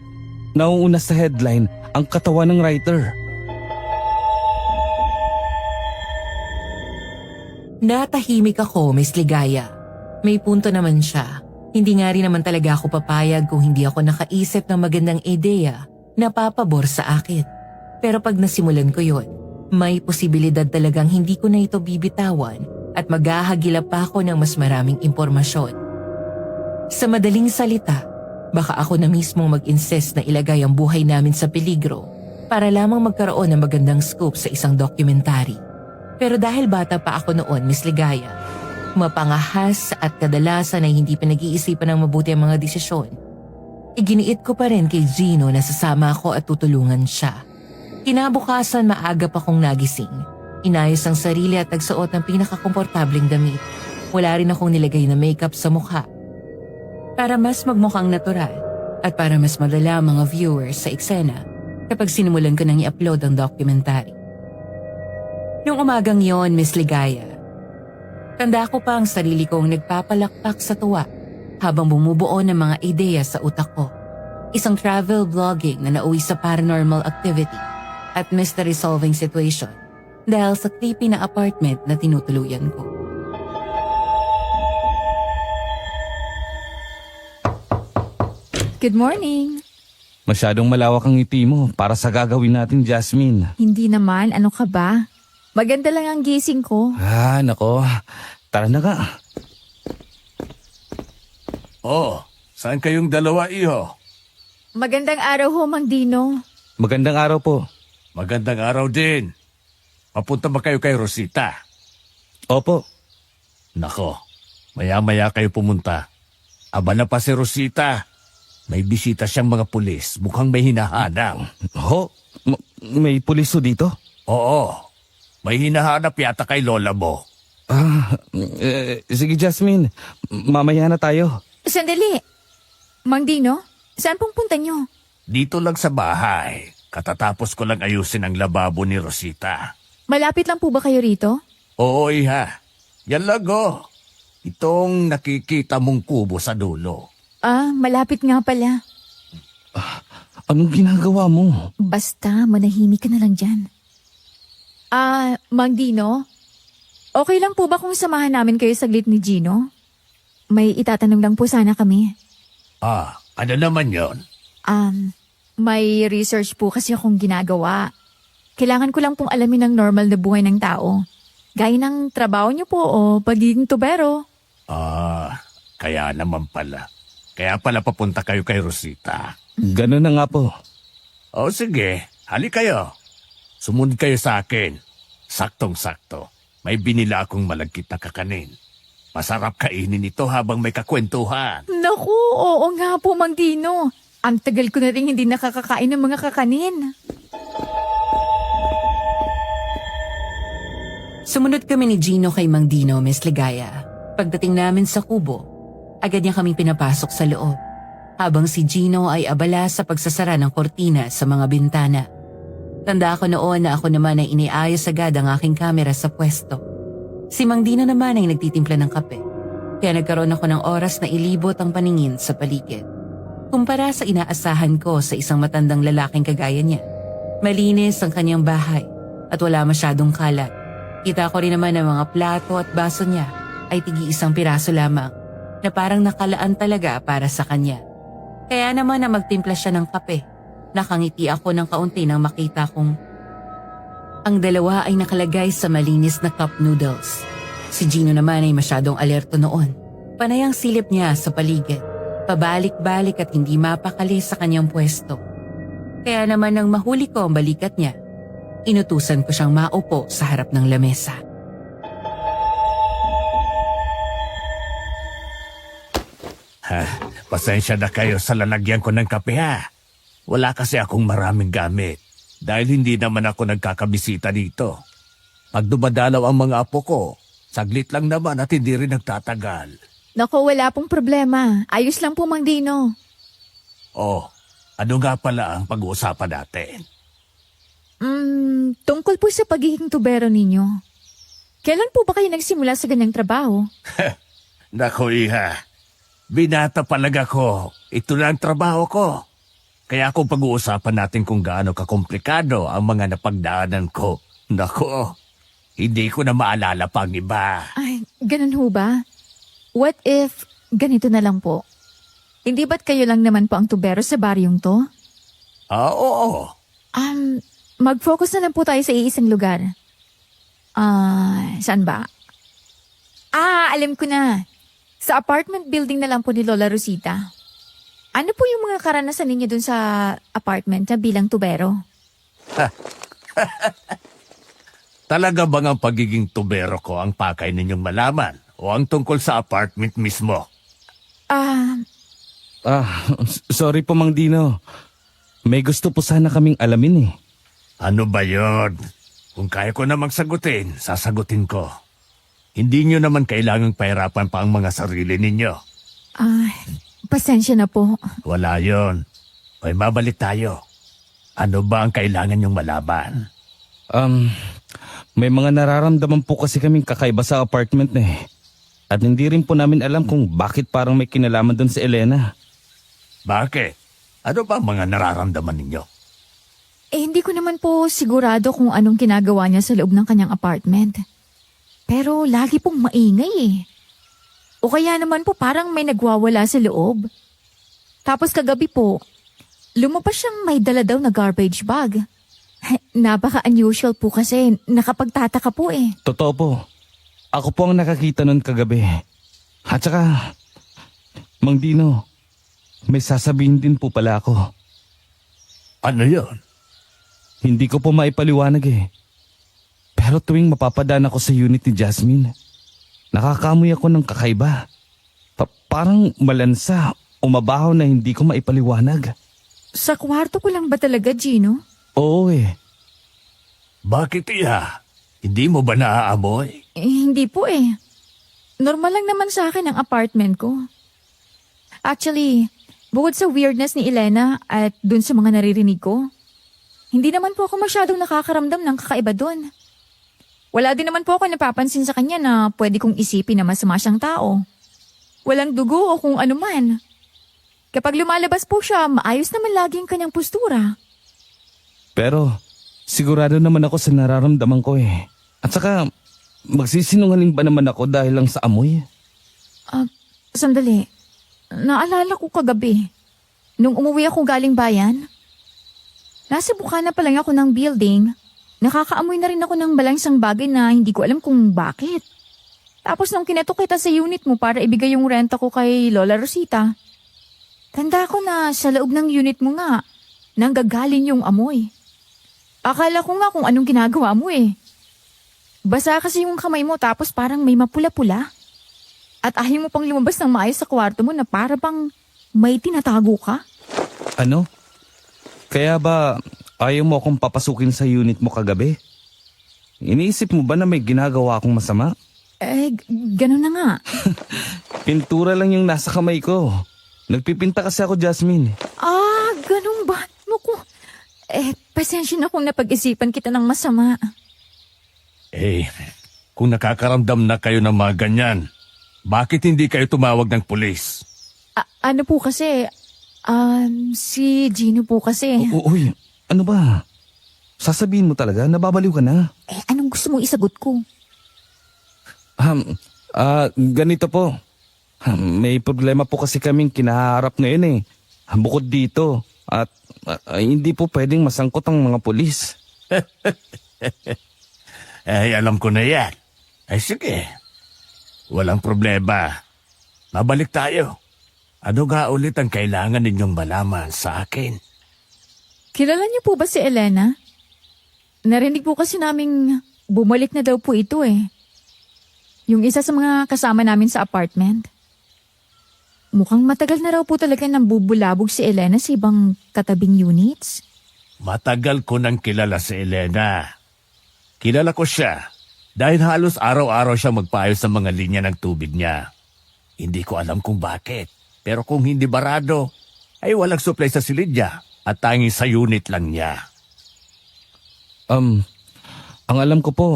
nauuna sa headline ang katawan ng writer. Natahimik ako, Miss Ligaya. May punto naman siya. Hindi nga rin naman talaga ako papayag kung hindi ako nakaisip ng magandang ideya na papabor sa akin. Pero pag nasimulan ko yon, may posibilidad talagang hindi ko na ito bibitawan at maghahagilap pa ako ng mas maraming impormasyon. Sa madaling salita, baka ako na mismong mag-insist na ilagay ang buhay namin sa peligro para lamang magkaroon ng magandang scoop sa isang dokumentary. Pero dahil bata pa ako noon, Miss Ligaya, mapangahas at kadalasan ay hindi pinag-iisipan ng mabuti ang mga desisyon, iginiit ko pa rin kay Gino na sasama ako at tutulungan siya. Kinabukasan maaga pa kong nagising. Inayos ang sarili at nagsuot ng pinakakomportabling damit. Wala rin akong nilagay na makeup sa mukha. Para mas magmukhang natural at para mas madala ang mga viewers sa eksena kapag sinimulan ko nang i-upload ang documentary. Nung umagang yon, Miss Ligaya, tanda ko pa ang sarili kong nagpapalakpak sa tuwa habang bumubuo ng mga ideya sa utak ko. Isang travel vlogging na nauwi sa paranormal activity at mystery solving situation dahil sa creepy na apartment na tinutuluyan ko. Good morning. Masyadong malawak ang ngiti mo para sa gagawin natin, Jasmine. Hindi naman, ano ka ba? Maganda lang ang gising ko. Nako. Tara na ka. Oh, saan kayong dalawa, iho? Magandang araw ho, Mang Dino. Magandang araw po. Magandang araw din. Papunta ba kayo kay Rosita? Opo. Nako, maya-maya kayo pumunta. Aba na pa si Rosita. May bisita siyang mga pulis. Mukhang may hinahanap. Ho? May puliso dito? Oo. May hinahanap yata kay lola mo. Sige Jasmine, mamaya na tayo. Sandali. Mang Dino, saan pong punta nyo? Dito lang sa bahay. Katatapos ko lang ayusin ang lababo ni Rosita. Malapit lang po ba kayo rito? Oo, iha. Yan lang oh. Itong nakikita mong kubo sa dulo. Malapit nga pala. Anong ginagawa mo? Basta, manahimik ka na lang dyan. Mang Dino, okay lang po ba kung samahan namin kayo saglit ni Gino? May itatanong lang po sana kami. Ano naman yon? May research po kasi akong ginagawa. Kailangan ko lang pong alamin ang normal na buhay ng tao. Gaya ng trabaho niyo po o pagiging tubero. Kaya naman pala. Kaya pala papunta kayo kay Rosita. Ganun na nga po. Sige, hali kayo. Sumunod kayo sa akin. Saktong-sakto. May binila akong malagkit na kakanin. Masarap kainin ito habang may kakwentuhan. Naku, oo nga po, Mang Dino. Ang tagal ko na rin hindi nakakakain ng mga kakanin. Sumunod kami ni Gino kay Mang Dino, Miss Ligaya. Pagdating namin sa kubo, agad niya kaming pinapasok sa loob. Habang si Gino ay abala sa pagsasara ng kortina sa mga bintana. Tanda ko noon na ako naman ay iniayos agad ang aking kamera sa pwesto. Si Mang Dino naman ay nagtitimpla ng kape. Kaya nagkaroon ako ng oras na ilibot ang paningin sa paligid. Kumpara sa inaasahan ko sa isang matandang lalaking kagaya niya. Malinis ang kanyang bahay at wala masyadong kalat. Kita ko rin naman na mga plato at baso niya ay tigi-isang piraso lamang na parang nakalaan talaga para sa kanya. Kaya naman na magtimpla siya ng kape, nakangiti ako ng kaunti nang makita kong ang dalawa ay nakalagay sa malinis na cup noodles. Si Gino naman ay masyadong alerto noon. Panayang silip niya sa paligid, pabalik-balik at hindi mapakali sa kanyang pwesto. Kaya naman nang mahuli ko ang balikat niya, inutusan ko siyang maupo sa harap ng lamesa. Pasensya na kayo sa lalagyan ko ng kape ha. Wala kasi akong maraming gamit dahil hindi naman ako nagkakabisita dito. Pag dumadalaw ang mga apo ko, saglit lang naman at hindi rin nagtatagal. Naku, wala pong problema. Ayos lang po, Mang Dino. Ano nga pala ang pag-uusapan natin? Tungkol po sa pagiging tubero ninyo. Kailan po ba kayo nagsimula sa ganyang trabaho? Nako iha, binata palaga ko. Ito na ang trabaho ko. Kaya kung pag-uusapan natin kung gaano kakomplikado ang mga napagdaanan ko, nako, hindi ko na maalala pa ang iba. Ay, ganun ho ba? What if ganito na lang po? Hindi ba't kayo lang naman po ang tubero sa baryong to? Oo. Mag-focus na lang po tayo sa iisang lugar. Saan ba? Alam ko na. Sa apartment building na lang po ni Lola Rosita. Ano po yung mga karanasan ninyo dun sa apartment na bilang tubero? Talaga bang ang pagiging tubero ko ang pakay ninyong malaman o ang tungkol sa apartment mismo? Sorry po Mang Dino. May gusto po sana kaming alamin eh. Ano ba yon? Kung kaya ko namang sagutin, sasagutin ko. Hindi nyo naman kailangang pahirapan pa ang mga sarili ninyo. Pasensya na po. Wala yon. May mabalik tayo. Ano ba ang kailangan nyong malaman? May mga nararamdaman po kasi kaming kakaiba sa apartment na eh. At hindi rin po namin alam kung bakit parang may kinalaman doon si Elena. Bakit? Ano ba ang mga nararamdaman ninyo? Hindi ko naman po sigurado kung anong ginagawa niya sa loob ng kanyang apartment. Pero lagi pong maingay eh. O kaya naman po parang may nagwawala sa loob. Tapos kagabi po, lumabas siyang may dala daw na garbage bag. Napaka-unusual po kasi nakapagtataka po eh. Totoo po. Ako po ang nakakita nun kagabi. At saka, Mang Dino, may sasabihin din po pala ako. Ano yon? Hindi ko po maipaliwanag eh. Pero tuwing mapapadaan ako sa unit ni Jasmine, nakakamoy ako ng kakaiba. Parang malansa o mabaho na hindi ko maipaliwanag. Sa kwarto ko lang ba talaga, Gino? Oo eh. Bakit iya? Hindi mo ba naaamoy? Hindi po eh. Normal lang naman sa akin ang apartment ko. Actually, bukod sa weirdness ni Elena at dun sa mga naririnig ko, hindi naman po ako masyadong nakakaramdam ng kakaiba dun. Wala din naman po ako napapansin sa kanya na pwede kong isipin na masama siyang tao. Walang dugo o kung ano man. Kapag lumalabas po siya, maayos naman lagi ang kanyang postura. Pero sigurado naman ako sa nararamdaman ko eh. At saka magsisinungaling ba naman ako dahil lang sa amoy? Sandali. Naalala ko kagabi. Nung umuwi ako galing bayan, nasa bukana pa lang ako ng building, nakakaamoy na rin ako ng balansang bagay na hindi ko alam kung bakit. Tapos nung kinatok kita sa unit mo para ibigay yung renta ko kay Lola Rosita, tanda ko na sa loob ng unit mo nga, nanggagaling yung amoy. Akala ko nga kung anong ginagawa mo eh. Basa kasi yung kamay mo tapos parang may mapula-pula. At ayaw mo pang lumabas ng maayos sa kwarto mo na para bang may tinatago ka? Ano? Kaya ba ayaw mo akong papasukin sa unit mo kagabi? Iniisip mo ba na may ginagawa akong masama? Ganun na nga. Pintura lang yung nasa kamay ko. Nagpipinta kasi ako, Jasmine. Ganun ba? Muko. Pasensya na kung napag-isipan kita ng masama. Kung nakakaramdam na kayo ng mga ganyan, bakit hindi kayo tumawag ng pulis? Ano po kasi, si Gino po kasi. Uy, ano ba? Sasabihin mo talaga, nababaliw ka na. Anong gusto mong isagot ko? Ganito po. May problema po kasi kaming kinaharap ngayon eh. Bukod dito. At hindi po pwedeng masangkot ang mga pulis. Alam ko na yan. Sige. Walang problema. Mabalik tayo. Ano nga ulit ang kailangan ninyong malaman sa akin? Kilala niyo po ba si Elena? Narinig po kasi naming bumalik na daw po ito eh. Yung isa sa mga kasama namin sa apartment. Mukhang matagal na raw po talaga nang bubulabog si Elena sa ibang katabing units. Matagal ko nang kilala si Elena. Kilala ko siya dahil halos araw-araw siya magpaayos sa mga linya ng tubig niya. Hindi ko alam kung bakit, pero kung hindi barado, ay walang supply sa silid niya at tanging sa unit lang niya. Ang alam ko po,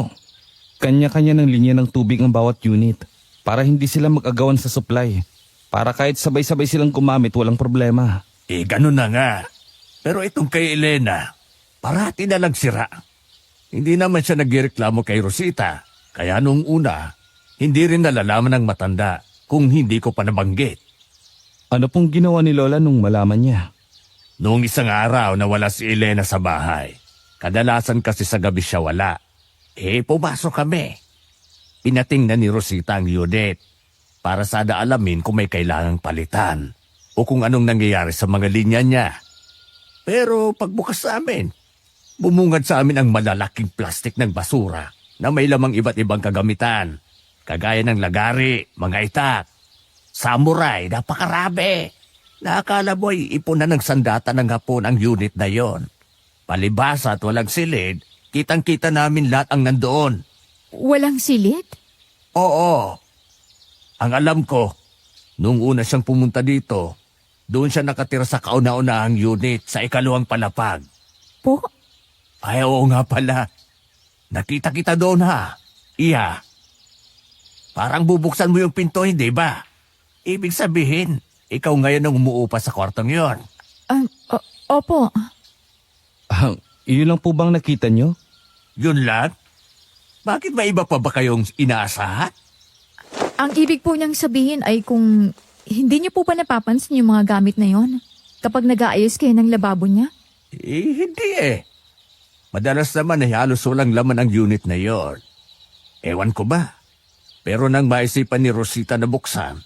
kanya-kanya ng linya ng tubig ang bawat unit para hindi sila mag-agawan sa supply. Para kahit sabay-sabay silang gumamit, walang problema. Ganun na nga. Pero itong kay Elena, parati na lang sira. Hindi naman siya nagreklamo kay Rosita, kaya nung una, hindi rin nalalaman ng matanda kung hindi ko pa nabanggit. Ano pong ginawa ni Lola nung malaman niya? Noong isang araw na wala si Elena sa bahay, kadalasan kasi sa gabi siya wala. Pumasok kami. Pinatingnan ni Rosita ang unit para sada alamin kung may kailangang palitan o kung anong nangyayari sa mga linya niya. Pero pagbukas sa amin, bumungad sa amin ang malalaking plastik ng basura na may lamang iba't ibang kagamitan, kagaya ng lagari, mga itak, samurai, napakarami. Nakakala mo'y ipunan ng sandata ng hapon ang unit na yon. Palibasa at walang silid, kitang-kita namin lahat ang nandoon. Walang silid? Oo. Ang alam ko, nung una siyang pumunta dito, doon siya nakatira sa kauna-unahang unit sa ikalawang palapag. Po? Ay, oo nga pala. Nakita kita doon ha. Iya. Parang bubuksan mo yung pinto, hindi ba? Ibig sabihin, ikaw ngayon ang umuupa sa kwartong yon. Opo. Iyon lang po bang nakita niyo? Yun lang? Bakit may iba pa ba kayong inaasahan? Ang ibig po niyang sabihin ay kung hindi niyo po ba napapansin yung mga gamit na yon kapag nag-aayos kayo ng lababo niya? Hindi eh. Madalas naman ay halos walang laman ang unit na yon. Ewan ko ba? Pero nang maisipan ni Rosita na buksan,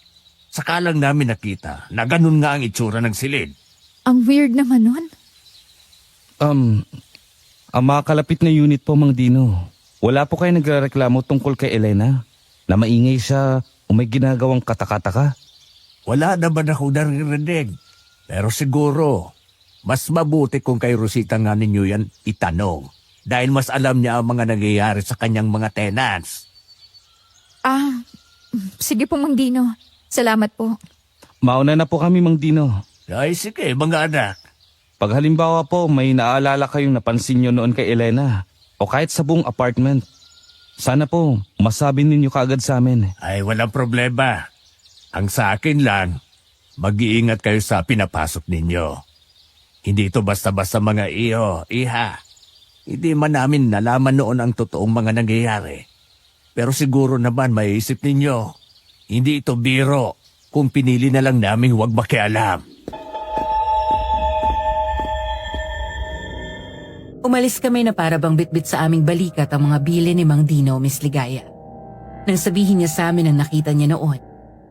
saka lang namin nakita na ganun nga ang itsura ng silid. Ang weird naman nun. Ang mga kalapit na unit po, Mang Dino. Wala po kayo nagrereklamo tungkol kay Elena? Na maingay siya o may ginagawang katakataka? Wala naman ako naririnig. Pero siguro, mas mabuti kung kay Rosita nga ninyo yan itanong. Dahil mas alam niya ang mga nangyayari sa kanyang mga tenants. Sige po, Mang Dino. Salamat po. Mauna na po kami, Mang Dino. Ay sige mga anak. Pag halimbawa po may naalala kayong napansin nyo noon kay Elena o kahit sa buong apartment, sana po masabi ninyo kaagad sa amin. Ay walang problema. Ang sa akin lang, mag-iingat kayo sa pinapasok ninyo. Hindi ito basta-basta mga iha. Hindi man namin nalaman noon ang totoong mga nangyayari. Pero siguro naman maiisip ninyo, hindi ito biro kung pinili na lang namin huwag makialam. Umalis kami na para bang bitbit sa aming balikat ang mga bili ni Mang Dino, Miss Ligaya. Nang sabihin niya sa amin ang nakita niya noon,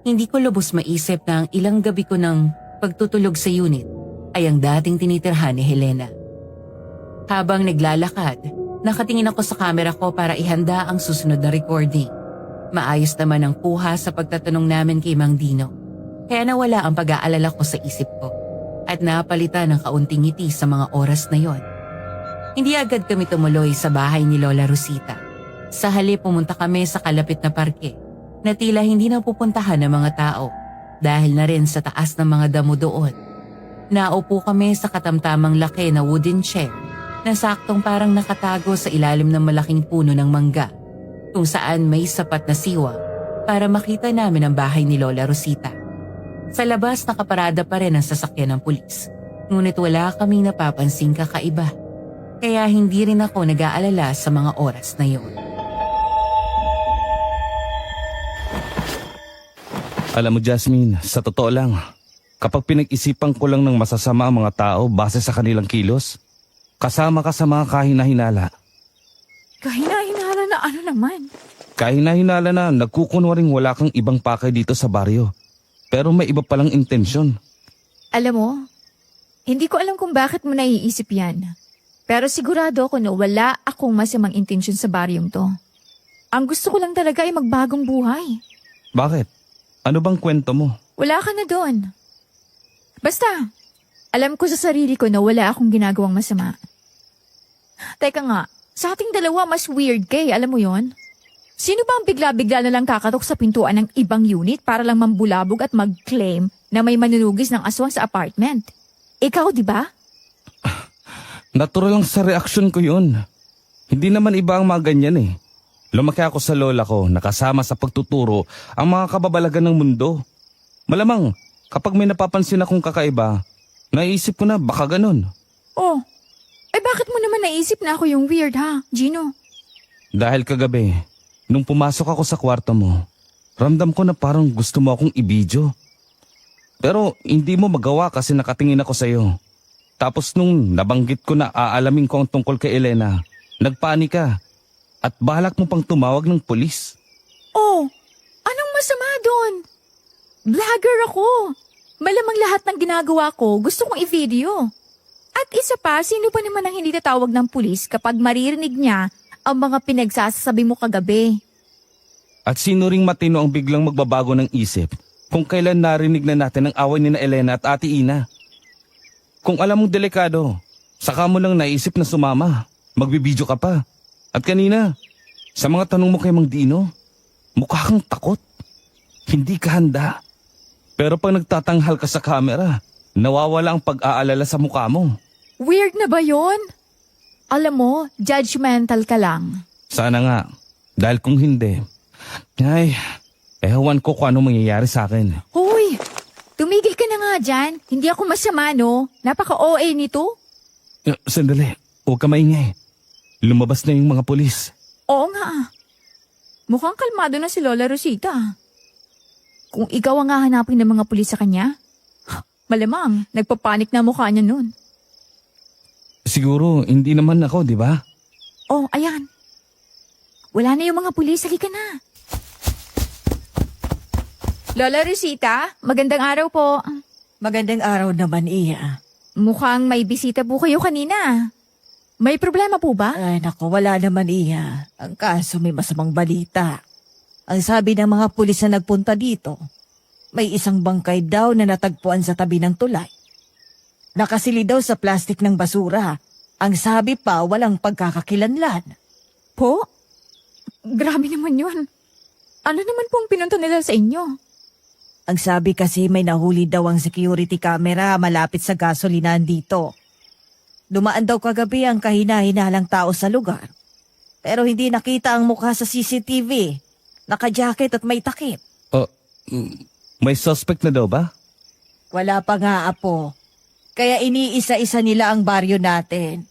hindi ko lubos maisip na ang ilang gabi ko ng pagtutulog sa unit ay ang dating tinitirhan ni Helena. Habang naglalakad, nakatingin ako sa camera ko para ihanda ang susunod na recording. Maayos naman ang kuha sa pagtatanong namin kay Mang Dino. Kaya nawala ang pag-aalala ko sa isip ko at napalitan ng kaunting ngiti sa mga oras na yon. Hindi agad kami tumuloy sa bahay ni Lola Rosita. Sa halip pumunta kami sa kalapit na parke na tila hindi na pupuntahan ng mga tao dahil na rin sa taas ng mga damo doon. Naupo kami sa katamtamang laki na wooden chair na saktong parang nakatago sa ilalim ng malaking puno ng mangga kung saan may sapat na siwa para makita namin ang bahay ni Lola Rosita. Sa labas nakaparada pa rin ang sasakyan ng pulis, ngunit wala kaming napapansing kakaiba. Kaya hindi rin ako nag-aalala sa mga oras na yun. Alam mo Jasmine, sa totoo lang, kapag pinag-isipan ko lang ng masasama ang mga tao base sa kanilang kilos, kasama ka sa mga kahina-hinala. Kahina-hinala na ano naman? Kahina-hinala na nagkukunwaring wala kang ibang pakay dito sa baryo. Pero may iba palang intensyon. Alam mo, hindi ko alam kung bakit mo naiisip yan. Pero sigurado ako na wala akong masamang intensyon sa baryong to. Ang gusto ko lang talaga ay magbagong buhay. Bakit? Ano bang kwento mo? Wala ka na doon. Basta, alam ko sa sarili ko na wala akong ginagawang masama. Teka nga, sa ating dalawa mas weird kay, alam mo yon? Sino ba ang bigla-bigla na lang kakatok sa pintuan ng ibang unit para lang mambulabog at mag-claim na may manunugis ng aswang sa apartment? Ikaw, di ba? Natural lang sa reaksyon ko yun. Hindi naman iba ang mga ganyan eh. Lumaki ako sa lola ko, nakasama sa pagtuturo ang mga kababalagan ng mundo. Malamang, kapag may napapansin akong kakaiba, naisip ko na baka ganun. Oh, bakit mo naman naisip na ako yung weird ha, Gino? Dahil kagabi, nung pumasok ako sa kwarto mo, ramdam ko na parang gusto mo akong ibidyo. Pero hindi mo magawa kasi nakatingin ako sa'yo. Tapos nung nabanggit ko na aalamin ko ang tungkol kay Elena, nagpanik ka at balak mo pang tumawag ng pulis. Oh, anong masama doon? Vlogger ako. Malamang lahat ng ginagawa ko gusto kong i-video. At isa pa, sino pa naman ang hindi tatawag ng pulis kapag maririnig niya ang mga pinagsasabi mo kagabi? At sino ring matino ang biglang magbabago ng isip kung kailan narinig na natin ang away ni na Elena at Ate Ina? Kung alam mong delikado, saka mo lang naisip na sumama. Magbibidyo ka pa. At kanina, sa mga tanong mo kay Mang Dino, mukha kang takot. Hindi ka handa. Pero pag nagtatanghal ka sa camera, nawawala ang pag-aalala sa mukha mo. Weird na ba yon? Alam mo, judgmental ka lang. Sana nga. Dahil kung hindi, ay, ewan ko kung ano mangyayari sa akin. Hoy, tumigil ka na nga dyan. Hindi ako masama, no? Napaka-OA nito. Sandali, huwag ka maingay. Lumabas na yung mga pulis. Oo nga. Mukhang kalmado na si Lola Rosita. Kung ikaw ang hahanapin ng mga pulis sa kanya, malamang nagpapanik na mukha niya nun. Siguro, hindi naman ako, di ba? Oh, ayan. Wala na yung mga pulis. Halika na. Lola Rosita, magandang araw po. Magandang araw naman, Iya. Mukhang may bisita po kayo kanina. May problema po ba? Ay, naku, wala naman, Iya. Ang kaso may masamang balita. Ang sabi ng mga pulis na nagpunta dito, may isang bangkay daw na natagpuan sa tabi ng tulay. Nakasili daw sa plastik ng basura Ang sabi pa, walang pagkakakilanlan. Po? Grabe naman yun. Ano naman pong pinunta nila sa inyo? Ang sabi kasi may nahuli daw ang security camera malapit sa gasolinahan dito. Dumaan daw kagabi ang kahina-hinalang tao sa lugar. Pero hindi nakita ang mukha sa CCTV. Naka-jacket at may takip. May suspect na daw ba? Wala pa nga, Apo. Kaya iniisa-isa nila ang baryo natin.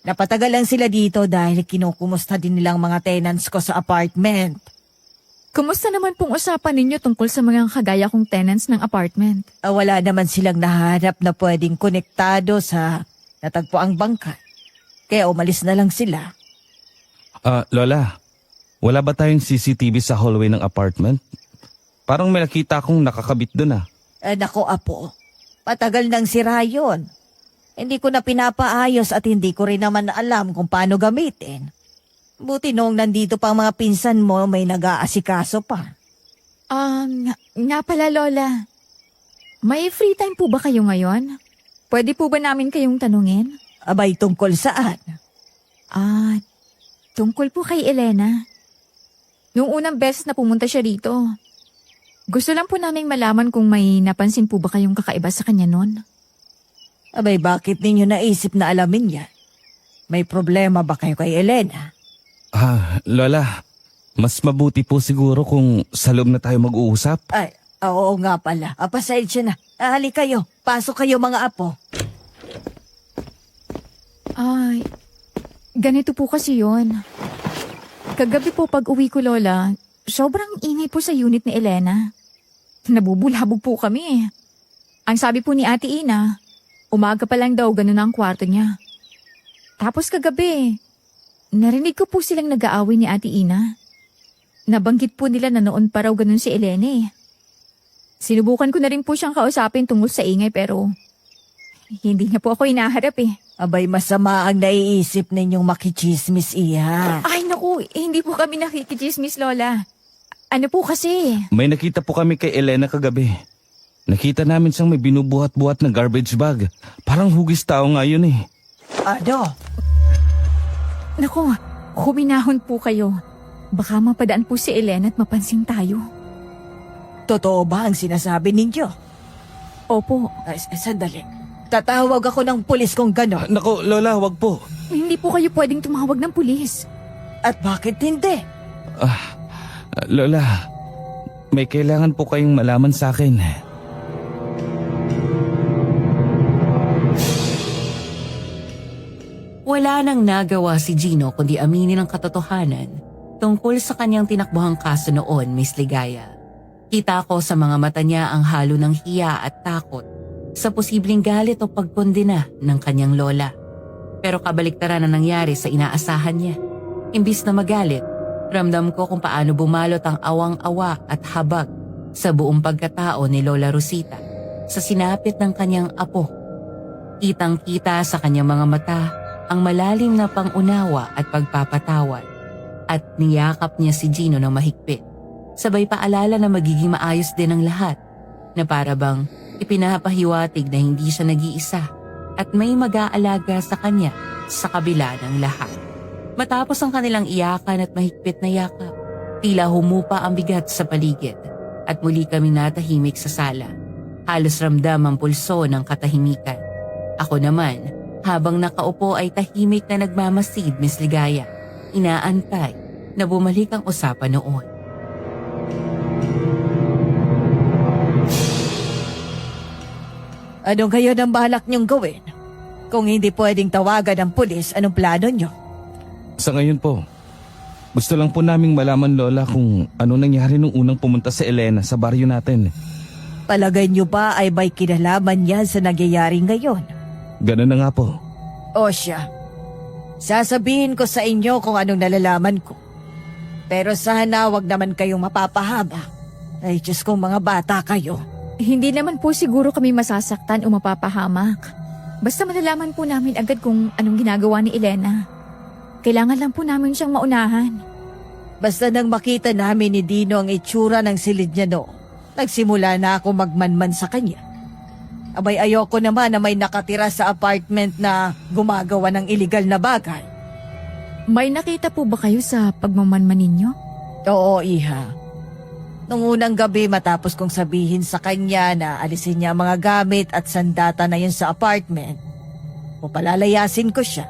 Napatagal lang sila dito dahil kinukumusta din nilang mga tenants ko sa apartment. Kumusta naman pong usapan ninyo tungkol sa mga kagaya kong tenants ng apartment? Wala naman silang nahanap na pwedeng konektado sa natagpuang bangkay. Kaya umalis na lang sila. Lola, wala ba tayong CCTV sa hallway ng apartment? Parang may nakita akong nakakabit dun Nako, Apo. Patagal nang sira yun. Hindi ko na pinapaayos at hindi ko rin naman alam kung paano gamitin. Buti noong nandito pa ang mga pinsan mo, may nag-aasikaso pa. Nga pala Lola. May free time po ba kayo ngayon? Pwede po ba namin kayong tanungin? Abay, tungkol saan? Tungkol po kay Elena. Noong unang beses na pumunta siya rito, gusto lang po naming malaman kung may napansin po ba kayong kakaiba sa kanya noon. Abay, bakit ninyo naisip na alamin yan? May problema ba kayo kay Elena? Lola, mas mabuti po siguro kung sa loob na tayo mag-uusap. Ay, oo nga pala. Pasensya na. Halika kayo. Pasok kayo mga apo. Ay, ganito po kasi yon. Kagabi po pag uwi ko, Lola, sobrang ingay po sa unit ni Elena. Nabubulhabog po kami. Ang sabi po ni Ate Ina, umaga pa lang daw ganun ang kwarto niya. Tapos kagabi, narinig ko po silang nag-aaway ni Ate Ina. Nabanggit po nila na noon pa raw ganun si Elena eh. Sinubukan ko na rin po siyang kausapin tungkol sa ingay pero hindi niya po ako inaharap eh. Abay, masama ang naiisip ninyong makichismis iya. Ay naku, hindi po kami nakikichismis, Lola. Ano po kasi? May nakita po kami kay Elena kagabi. Nakita namin siyang may binubuhat-buhat na garbage bag. Parang hugis tao nga yun eh. Ano? Naku, huminahon po kayo. Baka mapadaan po si Elena at mapansin tayo. Totoo ba ang sinasabi ninyo? Opo, Ay, sandali. Tatawag ako ng pulis kung gano'n. Naku, Lola, wag po. hindi po kayo pwedeng tumawag ng pulis. At bakit hindi? Lola, may kailangan po kayong malaman sa akin. Wala nang nagawa si Gino kundi aminin ang katotohanan tungkol sa kanyang tinakbuhang kaso noon, Miss Ligaya. Kita ko sa mga mata niya ang halo ng hiya at takot sa posibleng galit o pagkondena ng kanyang lola. Pero kabaliktaran ang nangyari sa inaasahan niya. Imbis na magalit, ramdam ko kung paano bumalot ang awang-awa at habag sa buong pagkatao ni Lola Rosita sa sinapit ng kanyang apo. Kitang-kita sa kanyang mga mata ang malalim na pangunawa at pagpapatawad at niyakap niya si Gino ng mahigpit. Sabay paalala na magiging maayos din ang lahat na para bang ipinapahiwatig na hindi siya nag-iisa at may mag-aalaga sa kanya sa kabila ng lahat. Matapos ang kanilang iyakan at mahigpit na yakap, tila humupa ang bigat sa paligid at muli kaming natahimik sa sala. Halos ramdam ang pulso ng katahimikan. Ako naman, habang nakaupo ay tahimik na nagmamasid, Miss Ligaya. Inaantay na bumalik ang usapan noon. Anong kayo ng balak niyong gawin? Kung hindi pwedeng tawagan ng pulis, anong plano niyo? Sa ngayon po, gusto lang po naming malaman, Lola, kung ano nangyari nung unang pumunta si Elena sa baryo natin. Palagay niyo ba ay may kinalaman yan sa nangyayari ngayon? Ganun na nga po. O siya, sasabihin ko sa inyo kung anong nalalaman ko. Pero sana wag naman kayong mapapahaba. Ay Diyos kong mga bata kayo. Hindi naman po siguro kami masasaktan o mapapahamak. Basta malalaman po namin agad kung anong ginagawa ni Elena. Kailangan lang po namin siyang maunahan. Basta nang makita namin ni Dino ang itsura ng silid niya noon, nagsimula na ako magmanman sa kanya. Abay ayoko naman na may nakatira sa apartment na gumagawa ng iligal na bagay. May nakita po ba kayo sa pagmamanman ninyo? Oo, iha. Nung unang gabi matapos kong sabihin sa kanya na alisin niya ang mga gamit at sandata na yun sa apartment, o palalayasin ko siya.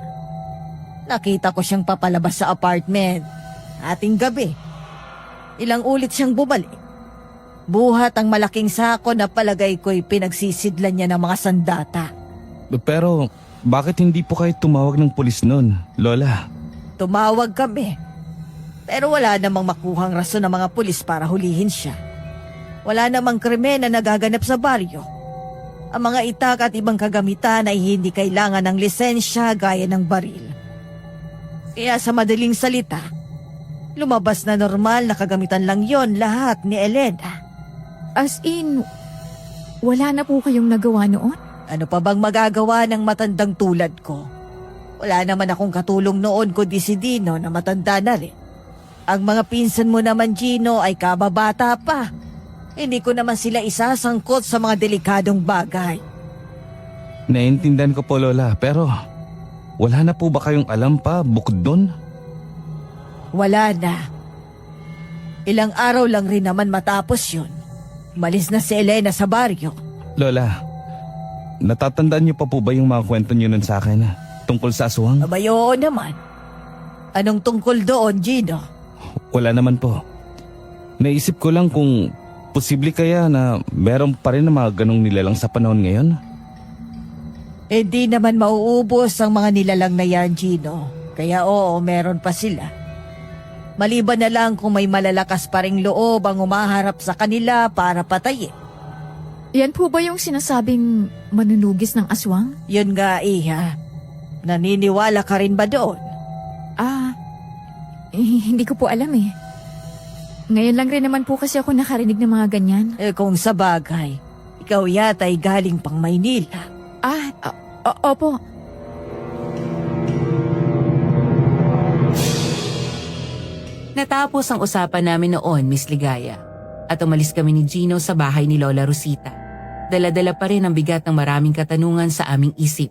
Nakita ko siyang papalabas sa apartment. Ating gabi. Ilang ulit siyang bumalik. Buhat ang malaking sako na palagay ko'y pinagsisidlan niya ng mga sandata. Pero bakit hindi po kayo tumawag ng pulis noon, Lola? Tumawag kami. Pero wala namang makuhang rason ng mga pulis para hulihin siya. Wala namang krimen na nagaganap sa baryo. Ang mga itak at ibang kagamitan ay hindi kailangan ng lisensya gaya ng baril. Kaya sa madaling salita, lumabas na normal na kagamitan lang yon lahat ni Elena. As in, wala na po kayong nagawa noon? Ano pa bang magagawa ng matandang tulad ko? Wala naman akong katulong noon kundi si Dino na matanda na rin. Ang mga pinsan mo naman, Gino, ay kababata pa. Hindi ko naman sila isasangkot sa mga delikadong bagay. Naiintindihan ko po, Lola, pero wala na po ba kayong alam pa bukod doon? Wala na. Ilang araw lang rin naman matapos yun. Malis na si Elena sa baryo. Lola, natatandaan niyo pa po ba yung mga kwento niyo nun sa akin tungkol sa aswang? Abay, oo naman. Anong tungkol doon, Gino? Wala naman po. Naisip ko lang kung posible kaya na meron pa rin na mga ganong nilalang sa panahon ngayon. Hindi naman mauubos ang mga nilalang na yan, Gino. Kaya oo, meron pa sila. Maliban na lang kung may malalakas pa ring loob ang umaharap sa kanila para patayin. Yan po ba yung sinasabing manunugis ng aswang? Yun nga, Iha. Naniniwala ka rin ba doon? Hindi ko po alam eh. Ngayon lang rin naman po kasi ako nakarinig ng mga ganyan. Kung sa bagay, ikaw yata ay galing pang Maynila. Opo. Natapos ang usapan namin noon, Miss Ligaya, at umalis kami ni Gino sa bahay ni Lola Rosita. Dala-dala pa rin ang bigat ng maraming katanungan sa aming isip.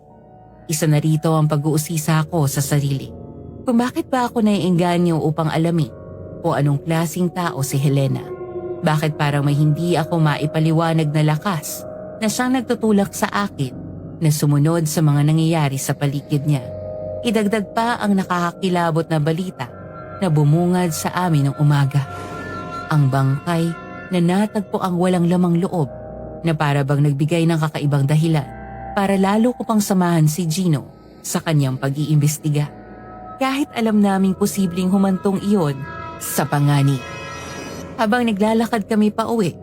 Isa na rito ang pag-uusisa ko sa sarili. Kung bakit ba ako naiengganyo upang alamin o anong klaseng tao si Helena. Bakit parang may hindi ako maipaliwanag na lakas na siyang nagtutulak sa akin na sumunod sa mga nangyayari sa paligid niya. Idagdag pa ang nakakakilabot na balita na bumungad sa amin ng umaga. Ang bangkay na natagpo ang walang lamang loob na para bang nagbigay ng kakaibang dahilan para lalo ko pang samahan si Gino sa kanyang pag-iimbestiga. Kahit alam naming posibleng humantong iyon sa panganib. Habang naglalakad kami pa uwi,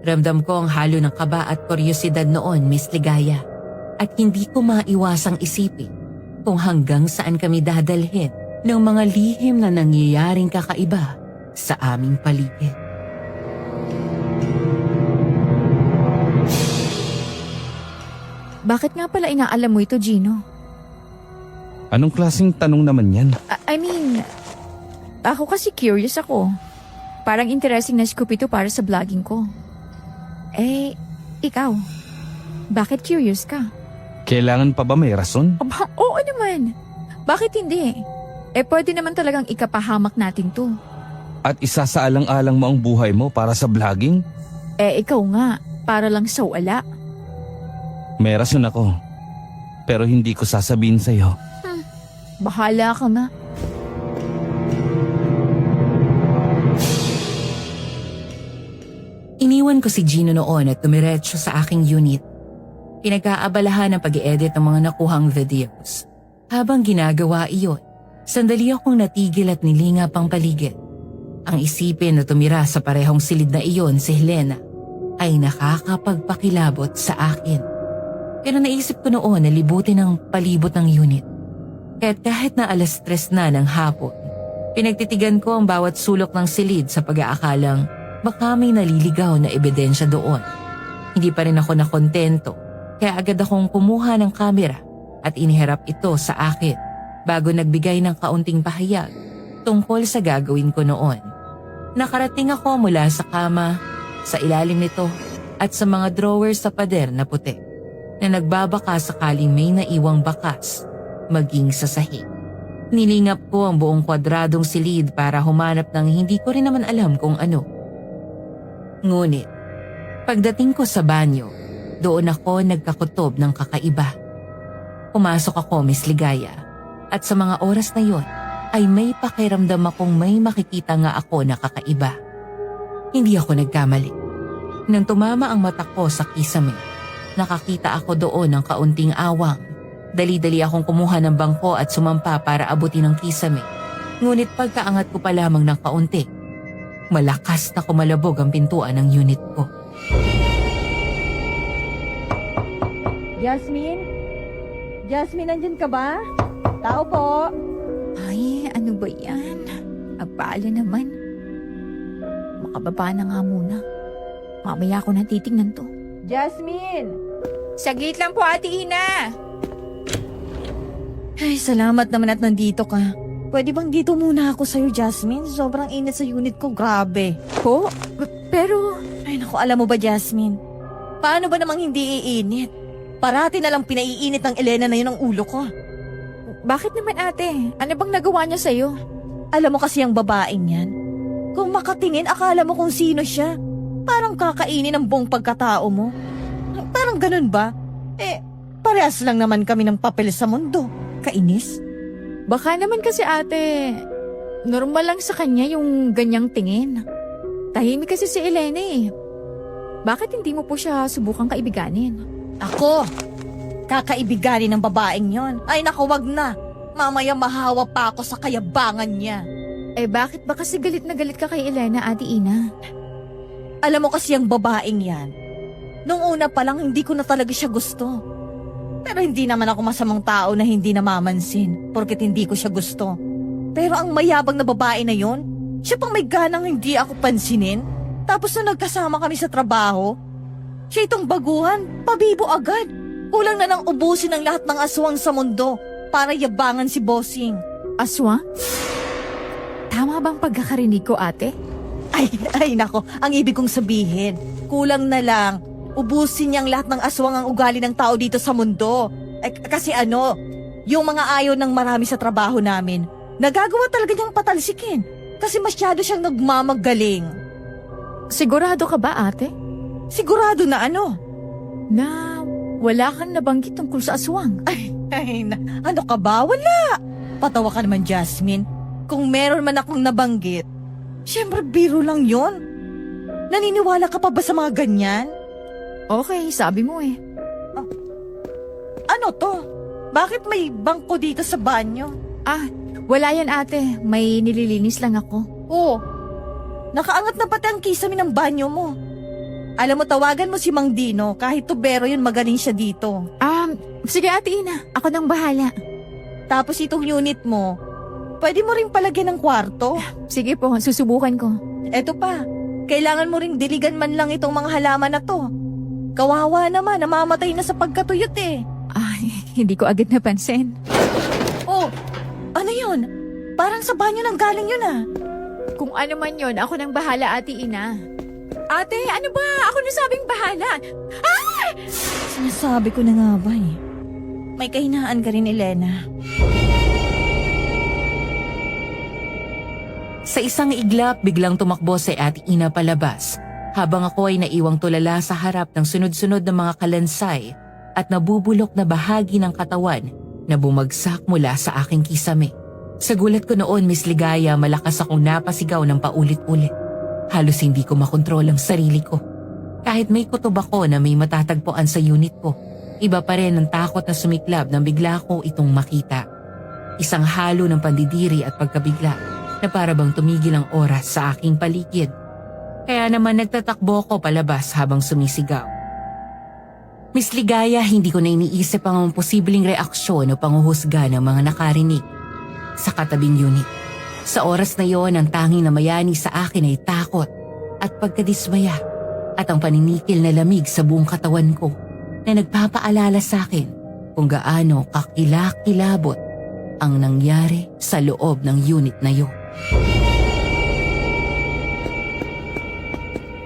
ramdam ko ang halo ng kaba at kuryosidad noon, Miss Ligaya. At hindi ko maiwasang isipin kung hanggang saan kami dadalhin ng mga lihim na nangyayaring kakaiba sa aming paligid. Bakit nga pala inaalam mo ito, Gino? Anong klaseng tanong naman yan? I mean, ako kasi curious ako. Parang interesting na scoop ito para sa vlogging ko. Ikaw, bakit curious ka? Kailangan pa ba may rason? Aba, oo naman. Bakit hindi? Pwede naman talagang ikapahamak natin to. At isasaalang-alang mo ang buhay mo para sa vlogging? Ikaw nga, para lang sa wala. May rason ako. Pero hindi ko sasabihin sa'yo. Bahala ka na. Iniwan ko si Gino noon at tumiretso sa aking unit. Pinag-aabalahan ang pag-i-edit ng mga nakuhang videos. Habang ginagawa iyon, sandali akong natigil at nilingap ang paligid. Ang isipin na tumira sa parehong silid na iyon si Helena ay nakakapagpakilabot sa akin. Pero naisip ko noon na libutin ang palibot ng unit. Kaya't kahit na 3:00 na ng hapon, pinagtitigan ko ang bawat sulok ng silid sa pag-aakalang baka may naliligaw na ebidensya doon. Hindi pa rin ako nakontento, kaya agad akong kumuha ng kamera at iniharap ito sa akin bago nagbigay ng kaunting pahayag tungkol sa gagawin ko noon. Nakarating ako mula sa kama, sa ilalim nito at sa mga drawers sa pader na puti. na nagbabaka sakaling may naiwang bakas maging sa sahig. Nilingap ko ang buong kwadradong silid para humanap ng hindi ko rin naman alam kung ano. Ngunit, pagdating ko sa banyo, doon ako nagkakutob ng kakaiba. Pumasok ako, Miss Ligaya, at sa mga oras na yon ay may pakiramdam akong may makikita nga ako na kakaiba. Hindi ako nagkamali. Nang tumama ang mata ko sa kisame, nakakita ako doon ng kaunting awang. Dali-dali akong kumuha ng bangko at sumampa para abutin ang kisame. Ngunit pagkaangat ko pa lamang ng kaunti, malakas na kumalabog ang pintuan ng unit ko. Jasmine? Jasmine, nandyan ka ba? Tao po. Ay, ano ba yan? Abala naman. Makababa na nga muna. Mamaya ko na titignan to. Jasmine! Saglit lang po, Ate Ina. Ay, salamat naman at nandito ka. Pwede bang dito muna ako sa'yo, Jasmine? Sobrang init sa unit ko, grabe. Po? Pero, Ay, naku, alam mo ba, Jasmine? Paano ba namang hindi iinit? Parati na lang pinaiinit ng Elena na yun ang ulo ko. bakit naman ate? Ano bang nagawa niya sa'yo? Alam mo kasi ang babaeng yan. Kung makatingin, akala mo kung sino siya. Parang kakainin ang buong pagkatao mo. Parang ganun ba? Parehas lang naman kami ng papel sa mundo. Kainis? Baka naman kasi ate, normal lang sa kanya yung ganyang tingin. Tahimik kasi si Elena eh. Bakit hindi mo po siya subukang kaibiganin? Ako? Kakaibiganin ng babaeng yon? Ay naku, wag na. Mamaya mahawa pa ako sa kayabangan niya. Eh bakit ba kasi galit na galit ka kay Elena, Ate Ina? Alam mo kasi ang babaeng yan. Nung una pa lang hindi ko na talaga siya gusto. Pero hindi naman ako masamang tao na hindi namamansin porket hindi ko siya gusto. Pero ang mayabang na babae na yon, siya pang may ganang hindi ako pansinin. Tapos nung nagkasama kami sa trabaho, siya itong baguhan, pabibo agad. Kulang na nang ubusin ang lahat ng aswang sa mundo para yabangan si Bossing. Aswang? Tama bang pagkakarinig ko, ate? Ay nako, ang ibig kong sabihin, kulang na lang, ubusin niyang lahat ng aswang ang ugali ng tao dito sa mundo. Kasi yung mga ayaw ng marami sa trabaho namin, nagagawa talaga niyang patalsikin. Kasi masyado siyang nagmamagaling. Sigurado ka ba, ate? Sigurado na Na wala kang nabanggit tungkol sa aswang. Ano ka ba? Wala. Patawa ka naman, Jasmine. Kung meron man akong nabanggit, syempre biro lang yon. Naniniwala ka pa ba sa mga ganyan? Okay, sabi mo eh. Ano to? Bakit may bangko dito sa banyo? Wala yan ate. May nililinis lang ako. Oh, nakaangat na pati ang kisame ng banyo mo. Alam mo, tawagan mo si Mang Dino. Kahit tubero yun, magaling siya dito. Sige Ate Ina, ako nang bahala. Tapos itong unit mo, pwede mo rin palagyan ng kwarto. Sige po, susubukan ko. Eto pa, kailangan mo ring diligan man lang itong mga halaman na to. Kawawa naman, namamatay na sa pagkatuyot eh. Hindi ko agad napansin. Oh, ano yun? Parang sa banyo nang galing yun ah. Kung ano man yon, ako nang bahala, Ate Ina. Ate, ano ba? Ako na sabing bahala. Sinasabi ko na nga ba eh. May kahinaan ka rin, Elena. Sa isang iglap, biglang tumakbo si Ate Ina palabas habang ako ay naiwang tulala sa harap ng sunod-sunod na mga kalansay at nabubulok na bahagi ng katawan na bumagsak mula sa aking kisame. Sa gulat ko noon, Miss Ligaya, malakas akong napasigaw ng paulit-ulit. Halos hindi ko makontrol ang sarili ko. Kahit may kutob ako na may matatagpuan sa unit ko, iba pa rin ang takot na sumiklab nang bigla ko itong makita. Isang halo ng pandidiri at pagkabigla na para bang tumigil ang oras sa aking paligid. Kaya naman nagtatakbo ko palabas habang sumisigaw. Miss Ligaya, hindi ko na iniisip ang posibleng reaksyon o panghuhusga ng mga nakarinig sa katabing unit. Sa oras na yon, ang tanging namayani sa akin ay takot at pagkadismaya at ang paninikil na lamig sa buong katawan ko na nagpapaalala sa akin kung gaano kakilakilabot ang nangyari sa loob ng unit na yon.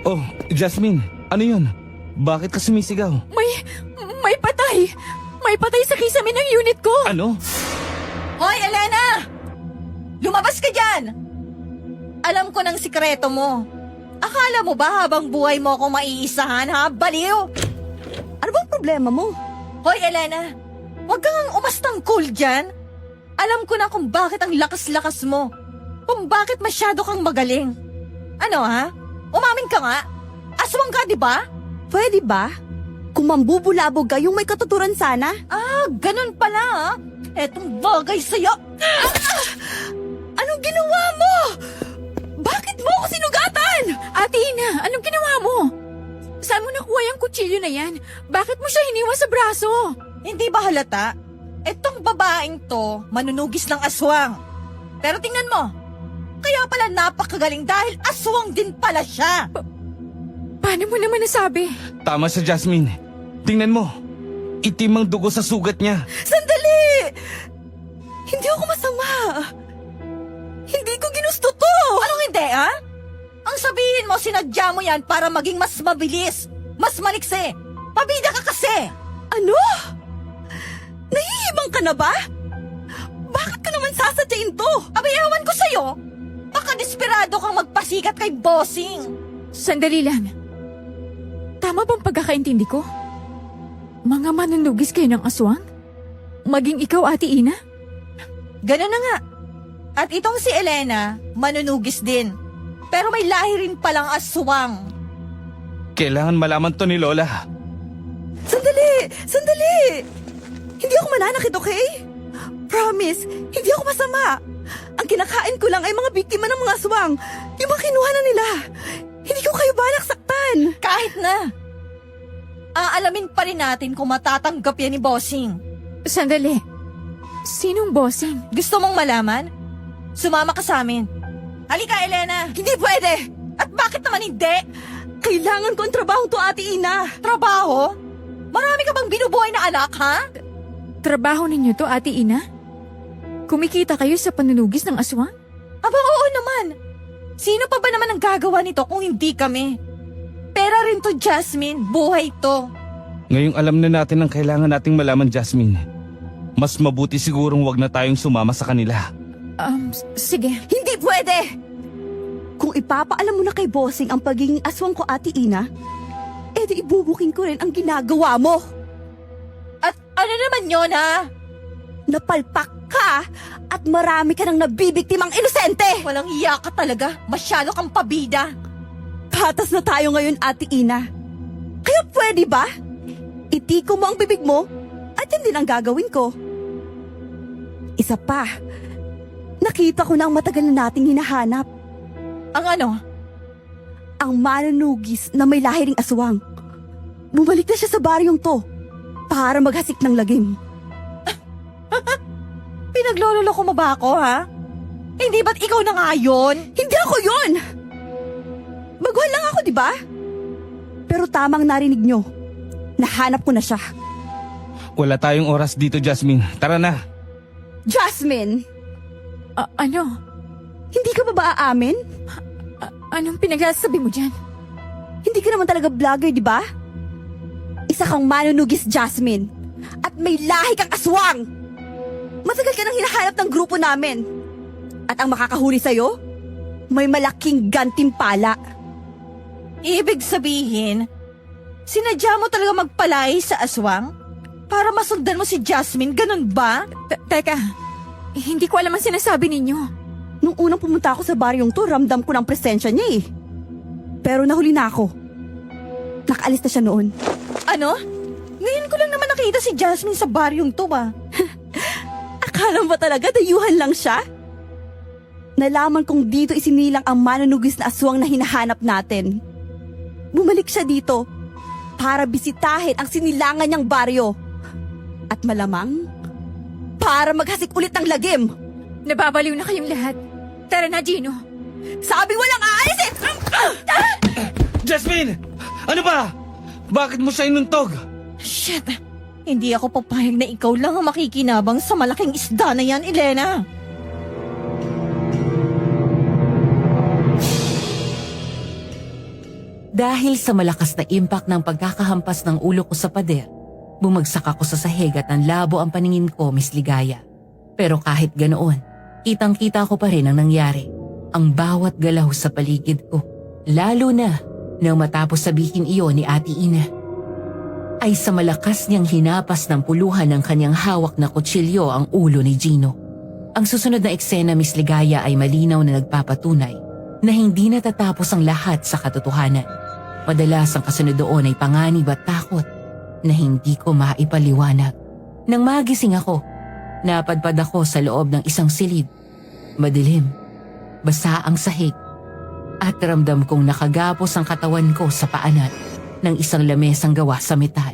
Oh, Jasmine, ano yun? Bakit ka sumisigaw? May patay! May patay sa kisame ng unit ko! Ano? Hoy, Elena! Lumabas ka dyan! Alam ko ng sikreto mo. Akala mo ba habang buhay mo ako maiisahan, ha? Baliw! Ano bang problema mo? Hoy, Elena! Huwag kang umastang cool dyan. Alam ko na kung bakit ang lakas-lakas mo. Kung bakit masyado kang magaling. Ano, ha? Umamin ka nga. Aswang ka, di ba? Pwede ba? Kung mambubulabog ka, yung may katuturan sana? Ah, ganun pala, ha? Etong bagay sa'yo. Anong ginawa mo? Bakit mo ako sinugatan? Ate Ina, anong ginawa mo? Saan mo nakuha yung kutsilyo na yan? Bakit mo siya hiniwa sa braso? Hindi ba halata? Etong babaeng to, manunugis ng aswang. Pero tingnan mo, kaya pala napakagaling dahil aswang din pala siya. Paano mo naman nasabi? Tama sa Jasmine. Tingnan mo. Itim ang dugo sa sugat niya. Sandali! Hindi ako masama. Hindi ko ginusto to. Anong hindi, ha? Ang sabihin mo, sinadya mo yan para maging mas mabilis, mas maliksi. Pabida ka kasi. Ano? Nahihibang ka na ba? Bakit ka naman sasadyain to? Abay, ewan ko sa'yo. Baka desperado kang magpasikat kay bossing. Sandali lang. Tama bang pagkakaintindi ko? Mga manunugis kayo ng aswang? Maging ikaw, Ate Ina? Ganun na nga. At itong si Elena, manunugis din. Pero may lahi rin palang aswang. Kailangan malaman to ni Lola. Sandali! Sandali! Hindi ako mananakit, okay? Promise, hindi ako masama. Ang kinakain ko lang ay mga biktima ng mga aswang. Yung mga kinuha na nila. Hindi ko kayo balak saktan. Kahit na. Aalamin pa rin natin kung matatanggap yan ni bossing. Sandali. Sinong bossing? Gusto mong malaman? Sumama ka sa amin. Halika, Elena. Hindi pwede! At bakit naman hindi? Kailangan ko ang trabaho to, Ate Ina. Trabaho? Marami ka bang binubuhay na anak, ha? Trabaho ninyo to, Ate Ina? Kumikita kayo sa panunugis ng aswang? Aba, oo naman. Sino pa ba naman ang gagawa nito kung hindi kami? Pera rin to, Jasmine. Buhay to. Ngayong alam na natin ang kailangan nating malaman, Jasmine. Mas mabuti sigurong wag na tayong sumama sa kanila. Sige. Hindi pwede! Kung ipapaalam mo na kay Bossing ang pagiging aswang ko, Ate Ina, edi ibubuking ko rin ang ginagawa mo. At ano naman yon, ha? Napalpak ka at marami ka nang nabibiktimang inosente. Walang iya ka talaga. Masyado kang pabida. Patas na tayo ngayon, Ate Ina. Kaya pwede ba? Itiko mo ang bibig mo at yan din ang gagawin ko. Isa pa, nakita ko na ang matagal na nating hinahanap. Ang ano? Ang manunugis na may lahi ring aswang. Bumalik na siya sa baryong to para maghasik ng lagim. Pinagloloko mo ba ako, ha? Hindi ba't ikaw na nga yun? Hindi ako yun! Baguhan lang ako, di ba? Pero tamang narinig nyo. Nahanap ko na siya. Wala tayong oras dito, Jasmine. Tara na. Jasmine! Ano? Hindi ka ba ba aamin? Anong pinagsasabi mo dyan? Hindi ka naman talaga vlogger, di ba? Isa kang manunugis, Jasmine. At may lahi kang aswang! Matagal ka nang hinahanap ng grupo namin. At ang makakahuli sa'yo, may malaking gantimpala. Ibig sabihin, sinadya mo talaga magpalay sa aswang? Para masundan mo si Jasmine, ganun ba? Teka, hindi ko alam ang sinasabi ninyo. Nung unang pumunta ako sa baryong to, ramdam ko ng presensya niya eh. Pero nahuli na ako. Nakaalis na siya noon. Ano? Ngayon ko lang naman nakita si Jasmine sa baryong to, ah. Akala mo ba talaga dayuhan lang siya? Nalaman kong dito isinilang ang manunugis na aswang na hinahanap natin. Bumalik siya dito para bisitahin ang sinilangan niyang baryo. At malamang, para maghasik ulit ng lagim. Nababaliw na kayong lahat. Tara na, Gino. Sabing walang aalis eh! Jasmine! Ano ba? Bakit mo siya inuntog? Shit! Hindi ako papayag na ikaw lang ang makikinabang sa malaking isda na yan, Elena. Dahil sa malakas na impact ng pagkakahampas ng ulo ko sa pader, Bumagsak ako sa sahig at nanlabo ang paningin ko, Miss Ligaya. Pero kahit ganoon, kitang-kita ko pa rin ang nangyari. Ang bawat galaw sa paligid ko, lalo na nang matapos sabihin iyon ni Ate Ina, ay sa malakas niyang hinapas ng puluhan ng kanyang hawak na kutsilyo ang ulo ni Gino. Ang susunod na eksena, Miss Ligaya, ay malinaw na nagpapatunay na hindi natatapos ang lahat sa katotohanan. Madalas ang kasunod doon ay panganib at takot na hindi ko maipaliwanag. Nang magising ako, napadpad ako sa loob ng isang silid. Madilim, basa ang sahig, at ramdam kong nakagapos ang katawan ko sa paanan ng isang lamesang gawa sa metal.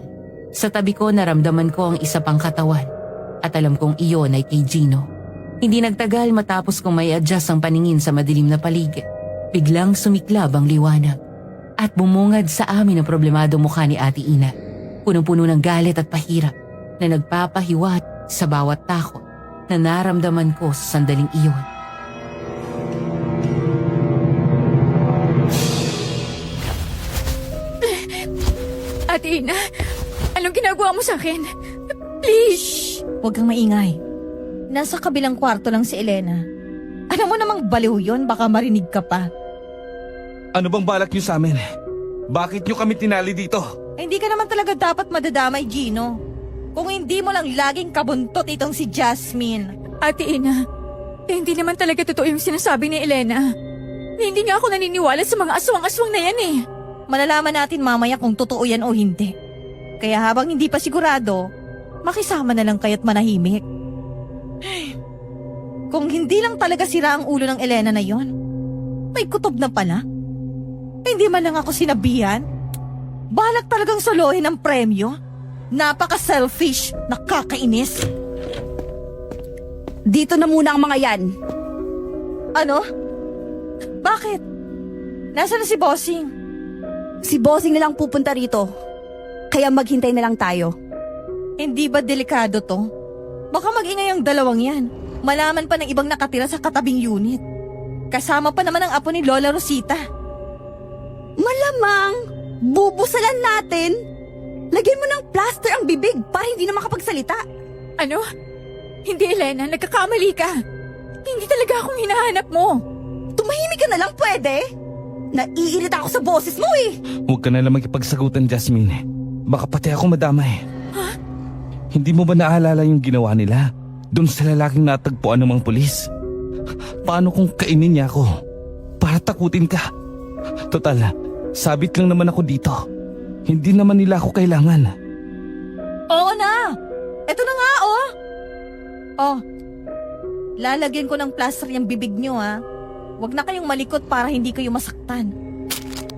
Sa tabi ko naramdaman ko ang isa pang katawan at alam kong iyon ay kay Gino. Hindi nagtagal matapos kong may adjust ang paningin sa madilim na paligid. Biglang sumiklab ang liwanag at bumungad sa amin ang problemadong mukha ni Ate Ina. Punong-puno ng galit at pahirap na nagpapahiwat sa bawat takot na naramdaman ko sa sandaling iyon. Ate Ina, anong ginagawa mo sa akin? Please! Huwag kang maingay. Nasa kabilang kwarto lang si Elena. Alam mo namang baliw yun, baka marinig ka pa. Ano bang balak niyo sa amin? Bakit niyo kami tinali dito? Hindi ka naman talaga dapat madadamay, Gino. Kung hindi mo lang laging kabuntot itong si Jasmine. Ate Ina, hindi naman talaga totoo yung sinasabi ni Elena. Hindi nga ako naniniwala sa mga aswang-aswang na yan eh. Malalaman natin mamaya kung totoo yan o hindi. Kaya habang hindi pa sigurado, makisama na lang kaya't manahimik. Kung hindi lang talaga sira ang ulo ng Elena na yon, may kutob na pala. Hindi man lang ako sinabihan. Balak talagang solohin ang premyo. Napaka-selfish, nakakainis. Dito na muna ang mga yan. Ano? Bakit? Nasaan na si Bossing? Si Bossing na lang pupunta rito. Kaya maghintay na lang tayo. Hindi ba delikado to? Baka mag-ingay ang dalawang yan. Malaman pa ng ibang nakatira sa katabing unit. Kasama pa naman ang apo ni Lola Rosita. Malamang, bubusalan natin. Lagyan mo ng plaster ang bibig para hindi na makapagsalita. Ano? Hindi, Elena, nagkakamali ka. Hindi talaga akong hinahanap mo. Tumahimik ka na lang pwede. Naiirita ako sa boses mo eh. Huwag ka na lang magkipagsagutan, Jasmine. Baka pati ako madamay. Hindi mo ba naalala yung ginawa nila? Doon sa lalaking natagpuan ng mga pulis? Paano kung kainin niya ako? Para takutin ka. Total, sabit lang naman ako dito. Hindi naman nila ako kailangan. Oo na! Eto na nga, oh! Oh, lalagyan ko ng plaster yung bibig nyo, ha? Huwag na kayong malikot para hindi kayo masaktan.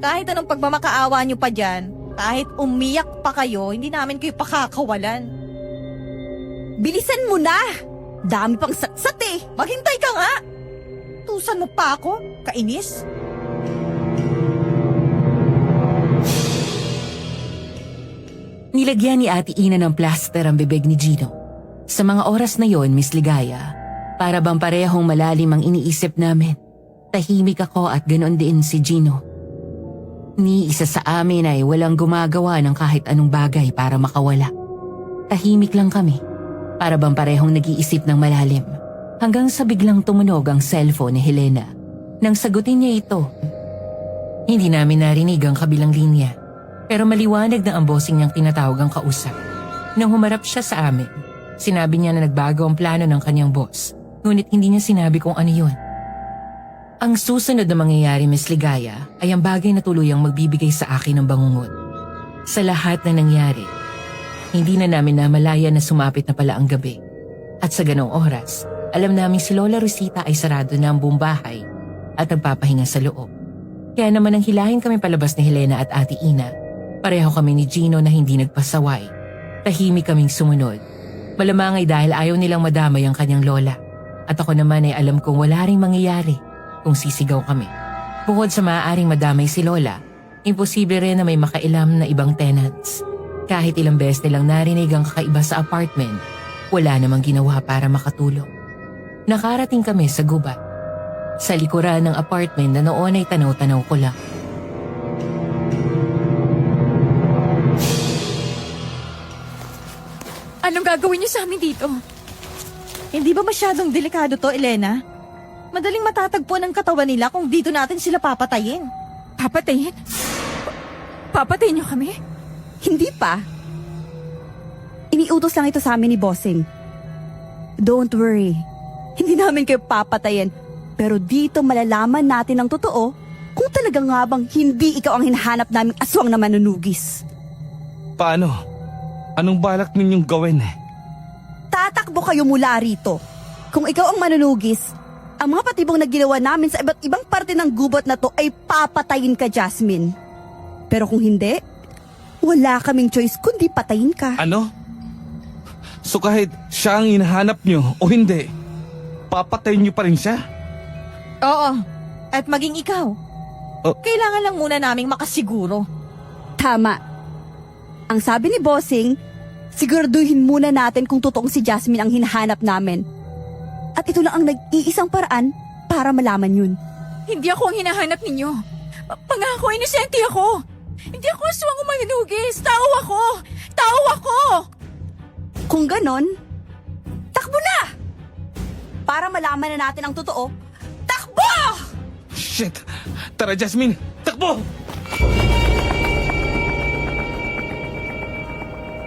Kahit anong pagmamakaawa nyo pa dyan, kahit umiyak pa kayo, hindi namin kayo pakakawalan. Bilisan mo na! Dami pang satsat eh! Maghintay ka nga! Tusan mo pa ako, kainis? Nilagyan ni Ate Ina ng plaster ang bibig ni Gino. Sa mga oras na yon, Miss Ligaya, para bang parehong malalim ang iniisip namin. Tahimik ako at ganon din si Gino. Ni isa sa amin ay walang gumagawa ng kahit anong bagay para makawala. Tahimik lang kami, para bang parehong nag-iisip ng malalim. Hanggang sa biglang tumunog ang cellphone ni Helena. Nang sagutin niya ito, hindi namin narinig ang kabilang linya. Pero maliwanag na ang bossing niyang tinatawag ang kausap. Nang humarap siya sa amin, sinabi niya na nagbago ang plano ng kanyang boss. Ngunit hindi niya sinabi kung ano yun. Ang susunod na mangyayari, Miss Ligaya, ay ang bagay na tuluyang magbibigay sa akin ng bangungot. Sa lahat na nangyari, hindi na namin namalaya na sumapit na pala ang gabi. At sa ganong oras, alam namin si Lola Rosita ay sarado na ang buong bahay at nagpapahinga sa loob. Kaya naman nang hilahin kami palabas ni Helena at Ate Ina, pareho kami ni Gino na hindi nagpasaway. Tahimik kaming sumunod. Malamang ay dahil ayaw nilang madamay ang kanyang lola. At ako naman ay alam kong wala ring mangyayari kung sisigaw kami. Bukod sa maaaring madamay si Lola, imposible rin na may makailam na ibang tenants. Kahit ilang beses nilang narinig ang kakaiba sa apartment, wala namang ginawa para makatulong. Nakarating kami sa gubat. Sa likuran ng apartment na noon ay tanaw-tanaw ko lang. Anong gagawin niyo sa amin dito? Hindi ba masyadong delikado to, Elena? Madaling matatagpuan ang katawan nila kung dito natin sila papatayin. Papatayin? Papatayin niyo kami? Hindi pa. Iniutos lang ito sa amin ni Bossing. Don't worry. Hindi namin kayo papatayin. Pero dito malalaman natin ang totoo kung talaga nga bang hindi ikaw ang hinahanap naming aswang na manunugis. Paano? Anong balak ninyong gawin? Tatakbo kayo mula rito. Kung ikaw ang manunugis, ang mga patibong na ginawa namin sa iba't ibang parte ng gubat na to ay papatayin ka, Jasmine. Pero kung hindi, wala kaming choice kundi patayin ka. Ano? So kahit siya ang hinahanap nyo o hindi, papatayin nyo pa rin siya? Oo. At maging ikaw. Oh. Kailangan lang muna naming makasiguro. Tama. Ang sabi ni Bossing, siguraduhin muna natin kung totoong si Jasmine ang hinahanap namin. At ito lang ang nag-iisang paraan para malaman yun. Hindi ako ang hinahanap ninyo. Pangako, inosente ako. Hindi ako aswang umanunugis. Tao ako! Tao ako! Kung ganon, takbo na! Para malaman na natin ang totoo, takbo! Shit! Tara, Jasmine! Takbo!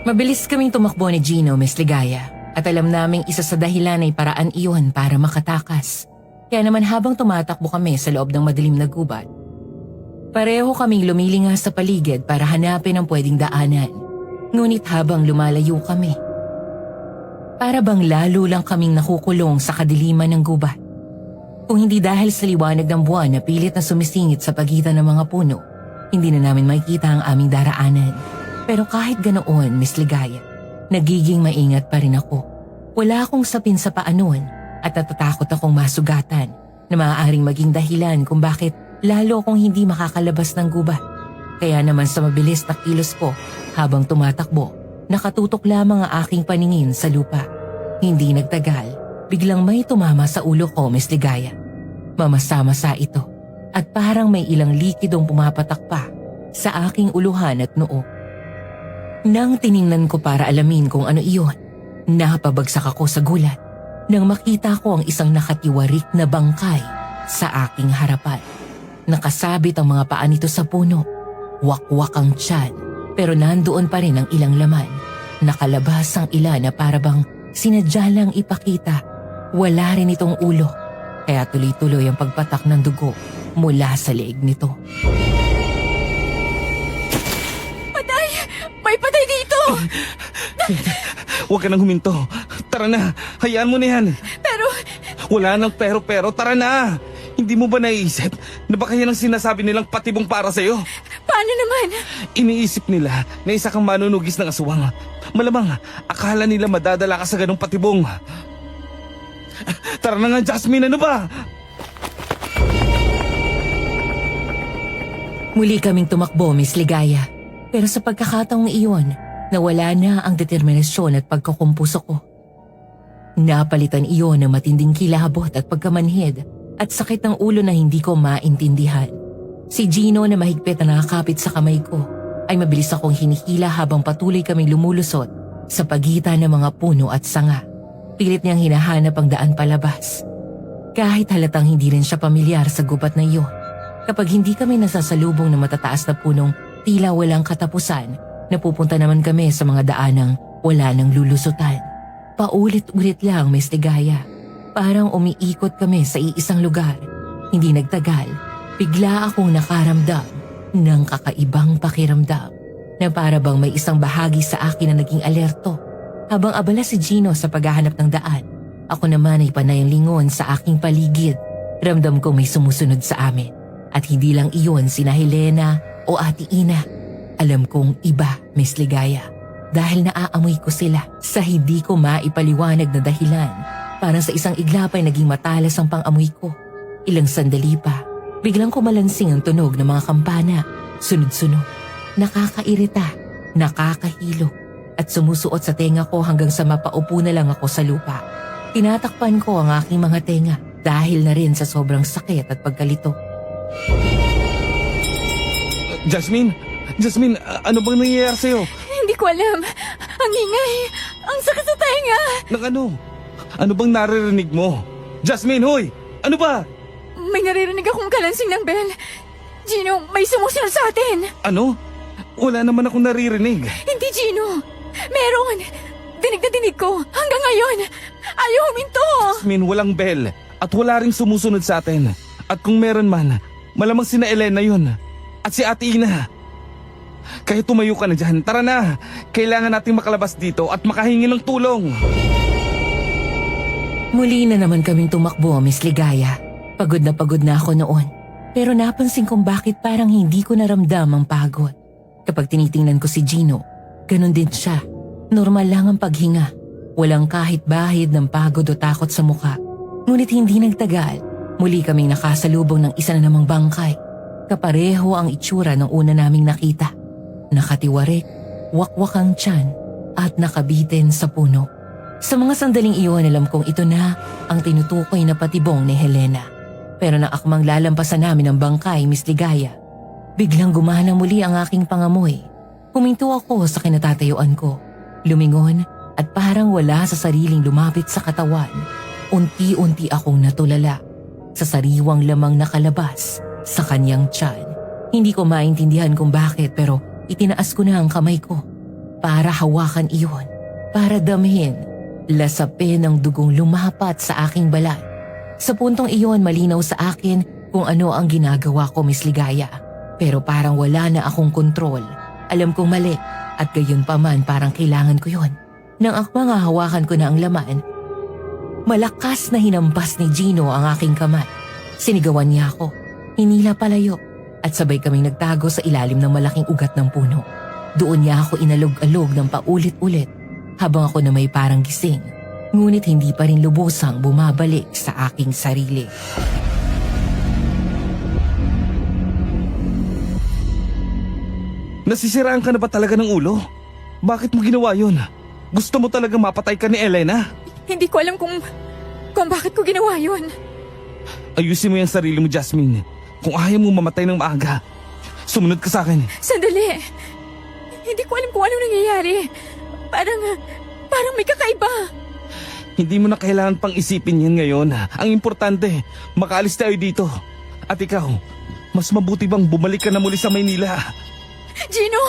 Mabilis kaming tumakbo ni Gino, Miss Ligaya. At alam naming isa sa dahilan ay paraan iyon para makatakas. Kaya naman habang tumatakbo kami sa loob ng madilim na gubat, pareho kaming lumilinga sa paligid para hanapin ang pwedeng daanan. Ngunit habang lumalayo kami, para bang lalo lang kaming nakukulong sa kadiliman ng gubat. Kung hindi dahil sa liwanag ng buwan na pilit na sumisingit sa pagitan ng mga puno, hindi na namin makikita ang aming daraanan. Pero kahit ganoon, Miss Ligaya, nagiging maingat pa rin ako. Wala akong sapin sa paanuan at natatakot akong masugatan na maaaring maging dahilan kung bakit lalo akong hindi makakalabas ng gubat. Kaya naman sa mabilis na kilos ko habang tumatakbo, nakatutok lamang ang aking paningin sa lupa. Hindi nagtagal, biglang may tumama sa ulo ko, Miss Ligaya. Mamasa-masa ito at parang may ilang likidong pumapatak pa sa aking uluhan at noo. Nang tiningnan ko para alamin kung ano iyon, napabagsak ako sa gulat nang makita ko ang isang nakatiwarik na bangkay sa aking harapan. Nakasabit ang mga paa nito sa puno, wakwak ang tiyan, pero nandoon pa rin ang ilang laman. Nakalabas ang ila na parabang sinadya lang ipakita. Wala rin itong ulo, kaya tuloy-tuloy ang pagpatak ng dugo mula sa leeg nito. May patay dito! Huwag ka nang huminto. Tara na, hayaan mo na yan. Pero, Wala nang pero, tara na. Hindi mo ba naiisip na baka yan ang sinasabi nilang patibong para sa'yo? paano naman? Iniisip nila na isa kang manunugis ng aswang. Malamang, akala nila madadala ka sa ganong patibong. Tara na nga, Jasmine, ano ba? Muli kaming tumakbo, Miss Ligaya. Pero sa pagkakataong iyon, nawala na ang determinasyon at pagkakumpuso ko. Napalitan iyon ng matinding kilabot at pagkamanhid at sakit ng ulo na hindi ko maintindihan. Si Gino na mahigpit na nakakapit sa kamay ko ay mabilis akong hinihila habang patuloy kaming lumulusot sa pagitan ng mga puno at sanga. Pilit niyang hinahanap ang daan palabas. Kahit halatang hindi rin siya pamilyar sa gubat na iyon, kapag hindi kami nasasalubong ng matataas na punong tila walang katapusan, napupunta naman kami sa mga daanang wala nang lulusutan. Paulit-ulit lang, Miss Ligaya. Parang umiikot kami sa iisang lugar. Hindi nagtagal, bigla akong nakaramdam ng kakaibang pakiramdam na para bang may isang bahagi sa akin na naging alerto. Habang abala si Gino sa paghahanap ng daan, ako naman ay panayang lingon sa aking paligid. Ramdam ko may sumusunod sa amin. At hindi lang iyon sina Helena o Ate Ina. Alam kong iba, Miss Ligaya. Dahil naaamoy ko sila sa hindi ko maipaliwanag na dahilan. Parang sa isang iglap ay naging matalas ang pang-amoy ko. Ilang sandali pa, biglang kumalansing ang tunog ng mga kampana. Sunod-sunod, nakakairita, nakakahilo, at sumusuot sa tenga ko hanggang sa mapaupo na lang ako sa lupa. Tinatakpan ko ang aking mga tenga dahil na rin sa sobrang sakit at pagkalito. Jasmine, ano bang nangyayari sa'yo? Hindi ko alam. Ang ingay. Ang sakit sa tenga! Nang ano? Ano bang naririnig mo? Jasmine, hoy! Ano ba? May naririnig akong kalansing ng bell. Gino, may sumusunod sa atin. Ano? Wala naman akong naririnig. Hindi, Gino. Meron. Dinig na dinig ko. Hanggang ngayon. Ayaw huminto. Jasmine, walang bell. At wala ring sumusunod sa atin. At kung meron man, malamang sina Elena yun. At si Ate Ina. Kaya tumayo ka na dyan. Tara na. Kailangan nating makalabas dito at makahingi ng tulong. Muli na naman kaming tumakbo, Miss Ligaya. Pagod na ako noon. Pero napansin kong bakit parang hindi ko naramdam ang pagod. Kapag tinitingnan ko si Gino, ganun din siya. Normal lang ang paghinga. Walang kahit bahid ng pagod o takot sa mukha. Ngunit hindi nagtagal, muli kaming nakasalubong ng isa na namang bangkay. Kapareho ang itsura ng una naming nakita. Nakatiwarik, wakwak ang tiyan at nakabitin sa puno. Sa mga sandaling iyon, alam kong ito na ang tinutukoy na patibong ni Helena. Pero nang akmang lalampasan namin ang bangkay, Miss Ligaya, biglang gumana muli ang aking pangamoy. Huminto ako sa kinatatayuan ko. Lumingon at parang wala sa sariling lumapit sa katawan. Unti-unti akong natulala sa sariwang lamang nakalabas sa kanyang tiyan. Hindi ko maintindihan kung bakit pero itinaas ko na ang kamay ko para hawakan iyon, para damhin, lasapin ang dugong lumapat sa aking balat. Sa puntong iyon malinaw sa akin kung ano ang ginagawa ko, Miss Ligaya. Pero parang wala na akong kontrol. Alam kong mali at gayon pa man parang kailangan ko yon. Nang akmang hahawakan ko na ang laman, malakas na hinampas ni Gino ang aking kamay. Sinigawan niya ako, hinila palayo at sabay kaming nagtago sa ilalim ng malaking ugat ng puno. Doon niya ako inalog-alog ng paulit-ulit habang ako na may parang gising. Ngunit hindi pa rin lubusang bumabalik sa aking sarili. Nasisiraan ka na ba talaga ng ulo? Bakit mo ginawa yun? Gusto mo talaga mapatay ka ni Elena? Hindi ko alam kung bakit ko ginawa yun. Ayusin mo yung sarili mo, Jasmine. Kung ayaw mo mamatay ng maaga, sumunod ka sa akin. Sandali. Hindi ko alam kung ano nangyayari. Parang may kakaiba. Hindi mo na kailangan pang isipin yan ngayon. Ang importante, makaalis tayo dito. At ikaw, mas mabuti bang bumalik ka na muli sa Maynila? Gino,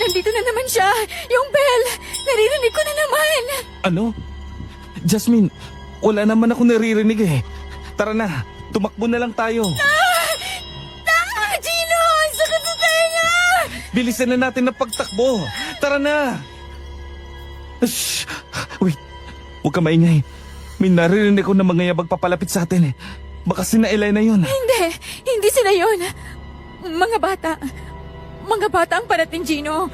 nandito na naman siya. Yung bell, naririnig ko na naman. Ano? Jasmine, wala naman ako naririnig eh. Tara na, tumakbo na lang tayo. Gino, ang sakit sa tenga! Bilisan na natin ang pagtakbo. Tara na! Shh! Wait, huwag ka maingay. May naririnig ko na mga yabag papalapit sa atin eh. Baka sina Elena yun. Hindi sila yon. Mga bata ang parating, Gino.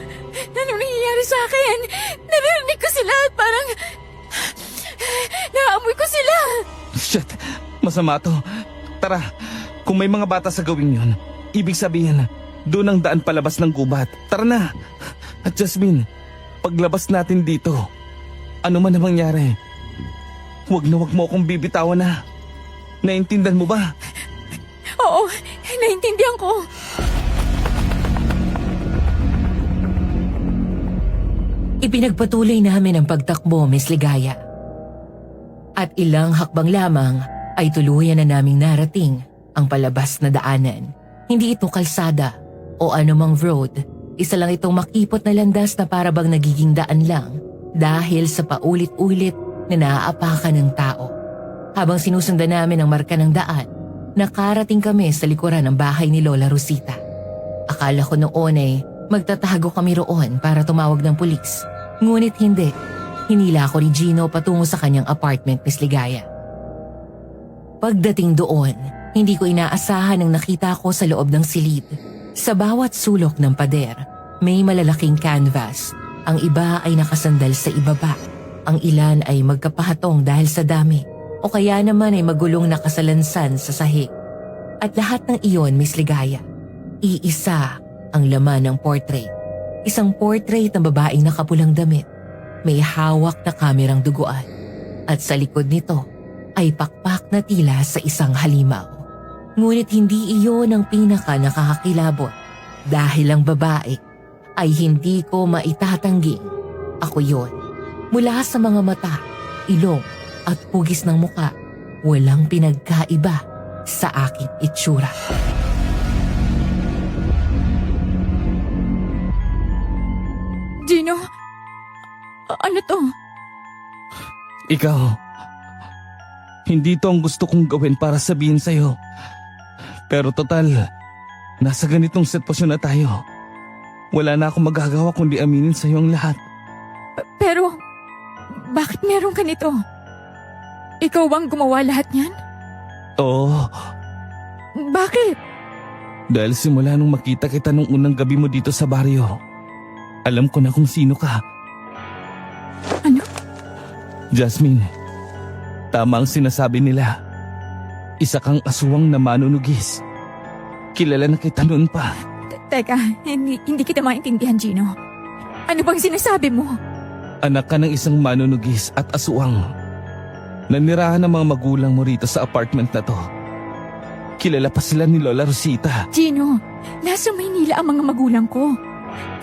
Anong nangyayari sa akin? Naririnig ko sila at parang naamoy ko sila. Shit, masama to. Tara, kung may mga bata sa gawing yun, ibig sabihin, doon ang daan palabas ng gubat. Tara na! At Jasmine, paglabas natin dito, ano man ang mangyari, huwag mo akong bibitawan na. Naintindihan mo ba? Oo, naintindihan ko. Ipinagpatuloy namin ang pagtakbo, Miss Ligaya. At ilang hakbang lamang ay tuluyan na naming narating ang palabas na daanan. Hindi ito kalsada o anumang road. Isa lang itong makipot na landas na parabang nagiging daan lang dahil sa paulit-ulit na naaapakan ng tao. Habang sinusundan namin ang marka ng daan, nakarating kami sa likuran ng bahay ni Lola Rosita. Akala ko noon ay magtatago kami roon para tumawag ng pulis. Ngunit hindi. Hinila ako ni Gino patungo sa kanyang apartment, Miss Ligaya. Pagdating doon, hindi ko inaasahan ang nakita ko sa loob ng silid. Sa bawat sulok ng pader, may malalaking canvas. Ang iba ay nakasandal sa ibaba. Ang ilan ay magkapahatong dahil sa dami. O kaya naman ay magulong nakasalansan sa sahig. At lahat ng iyon, Miss Ligaya, iisa ang laman ng portrait. Isang portrait ng babaeng nakapulang damit. May hawak na kamerang duguan. At sa likod nito ay pakpak na tila sa isang halimaw. Ngunit hindi iyon ang pinaka nakakakilabot. Dahil ang babae ay hindi ko maitatangging ako yon. Mula sa mga mata, ilong at hugis ng muka, walang pinagkaiba sa aking itsura. Gino, ano to? Ikaw, hindi to ang gusto kong gawin para sabihin sa'yo. Pero total, nasa ganitong sitwasyon na tayo. Wala na akong magagawa kundi aminin sa'yo ang lahat. Pero, bakit meron ka nito? Ikaw bang gumawa lahat niyan? Oo, Bakit? dahil simula nung makita kita nung unang gabi mo dito sa baryo, alam ko na kung sino ka. Ano? Jasmine, tama ang sinasabi nila. Isa kang aswang na manunugis. Kilala na kita noon pa. Teka, hindi kita maintindihan, Gino. Ano bang sinasabi mo? Anak ka ng isang manunugis at aswang. Nanirahan ng mga magulang mo rito sa apartment na to. Kilala pa sila ni Lola Rosita. Gino, nasa Maynila ang mga magulang ko.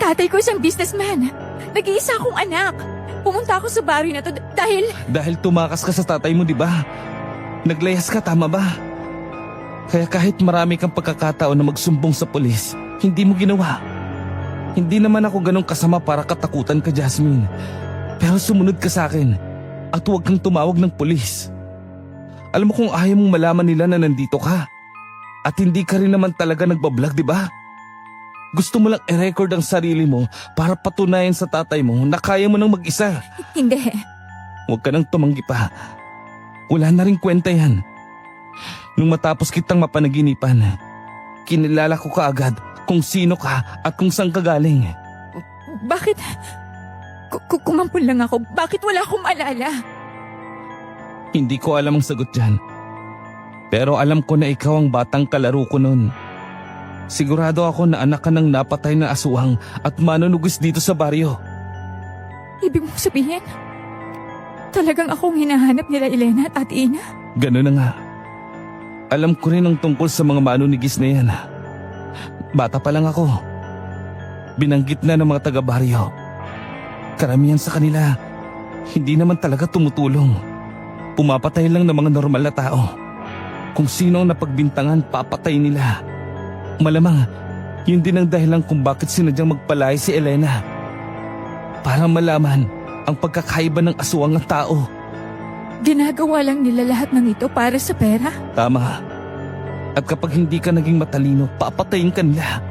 Tatay ko isang businessman. Nag-iisa akong anak. Pumunta ako sa baryo na to dahil... Dahil tumakas ka sa tatay mo, di ba? Naglayas ka, tama ba? Kaya kahit marami kang pagkakataon na magsumbong sa pulis, hindi mo ginawa. Hindi naman ako ganong kasama para katakutan ka, Jasmine. Pero sumunod ka sa akin at huwag kang tumawag ng pulis. Alam mo kung ayaw mong malaman nila na nandito ka. At hindi ka rin naman talaga nagbablog, di ba? Gusto mo lang i-record ang sarili mo para patunayan sa tatay mo na kaya mo nang mag-isa. Hindi. Huwag ka nang tumanggi pa. Wala na rin kwenta yan. Nung matapos kitang mapanaginipan, kinilala ko kaagad kung sino ka at kung saan ka galing. Bakit? Kumampun lang ako. Bakit wala akong maalala? Hindi ko alam ang sagot dyan. Pero alam ko na ikaw ang batang kalaro ko noon. Sigurado ako na anak ka ng napatay na aswang at manunugis dito sa baryo. Ibig mong sabihin, talagang akong hinahanap nila Elena at Ate Ina? Ganun na nga. Alam ko rin ang tungkol sa mga manunugis na yan. Bata pa lang ako. Binanggit na ng mga taga-baryo. Karamihan sa kanila, hindi naman talaga tumutulong. Pumapatay lang ng mga normal na tao. Kung sino ang napagbintangan, papatay nila. Malamang, yun din ang dahilan kung bakit sinadyang magpalay si Elena. Para malaman ang pagkakaiba ng aswang at tao. Ginagawa lang nila lahat ng ito para sa pera? Tama. At kapag hindi ka naging matalino, papatayin ka nila.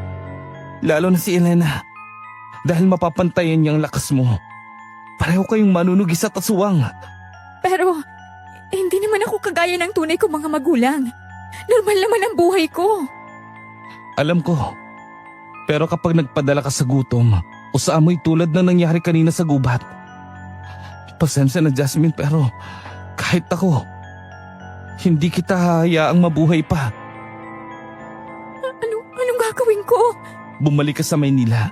Lalo na si Elena. Dahil mapapantayan niya ang lakas mo. Pareho kayong manunugis at aswang. Pero, hindi naman ako kagaya ng tunay kong mga magulang. Normal naman ang buhay ko. Alam ko. Pero kapag nagpadala ka sa gutom o sa amoy tulad ng nangyari kanina sa gubat, pasensya na Jasmine pero kahit ako, hindi kita hayaang mabuhay pa. Anong gagawin ko? Bumalik ka sa Maynila.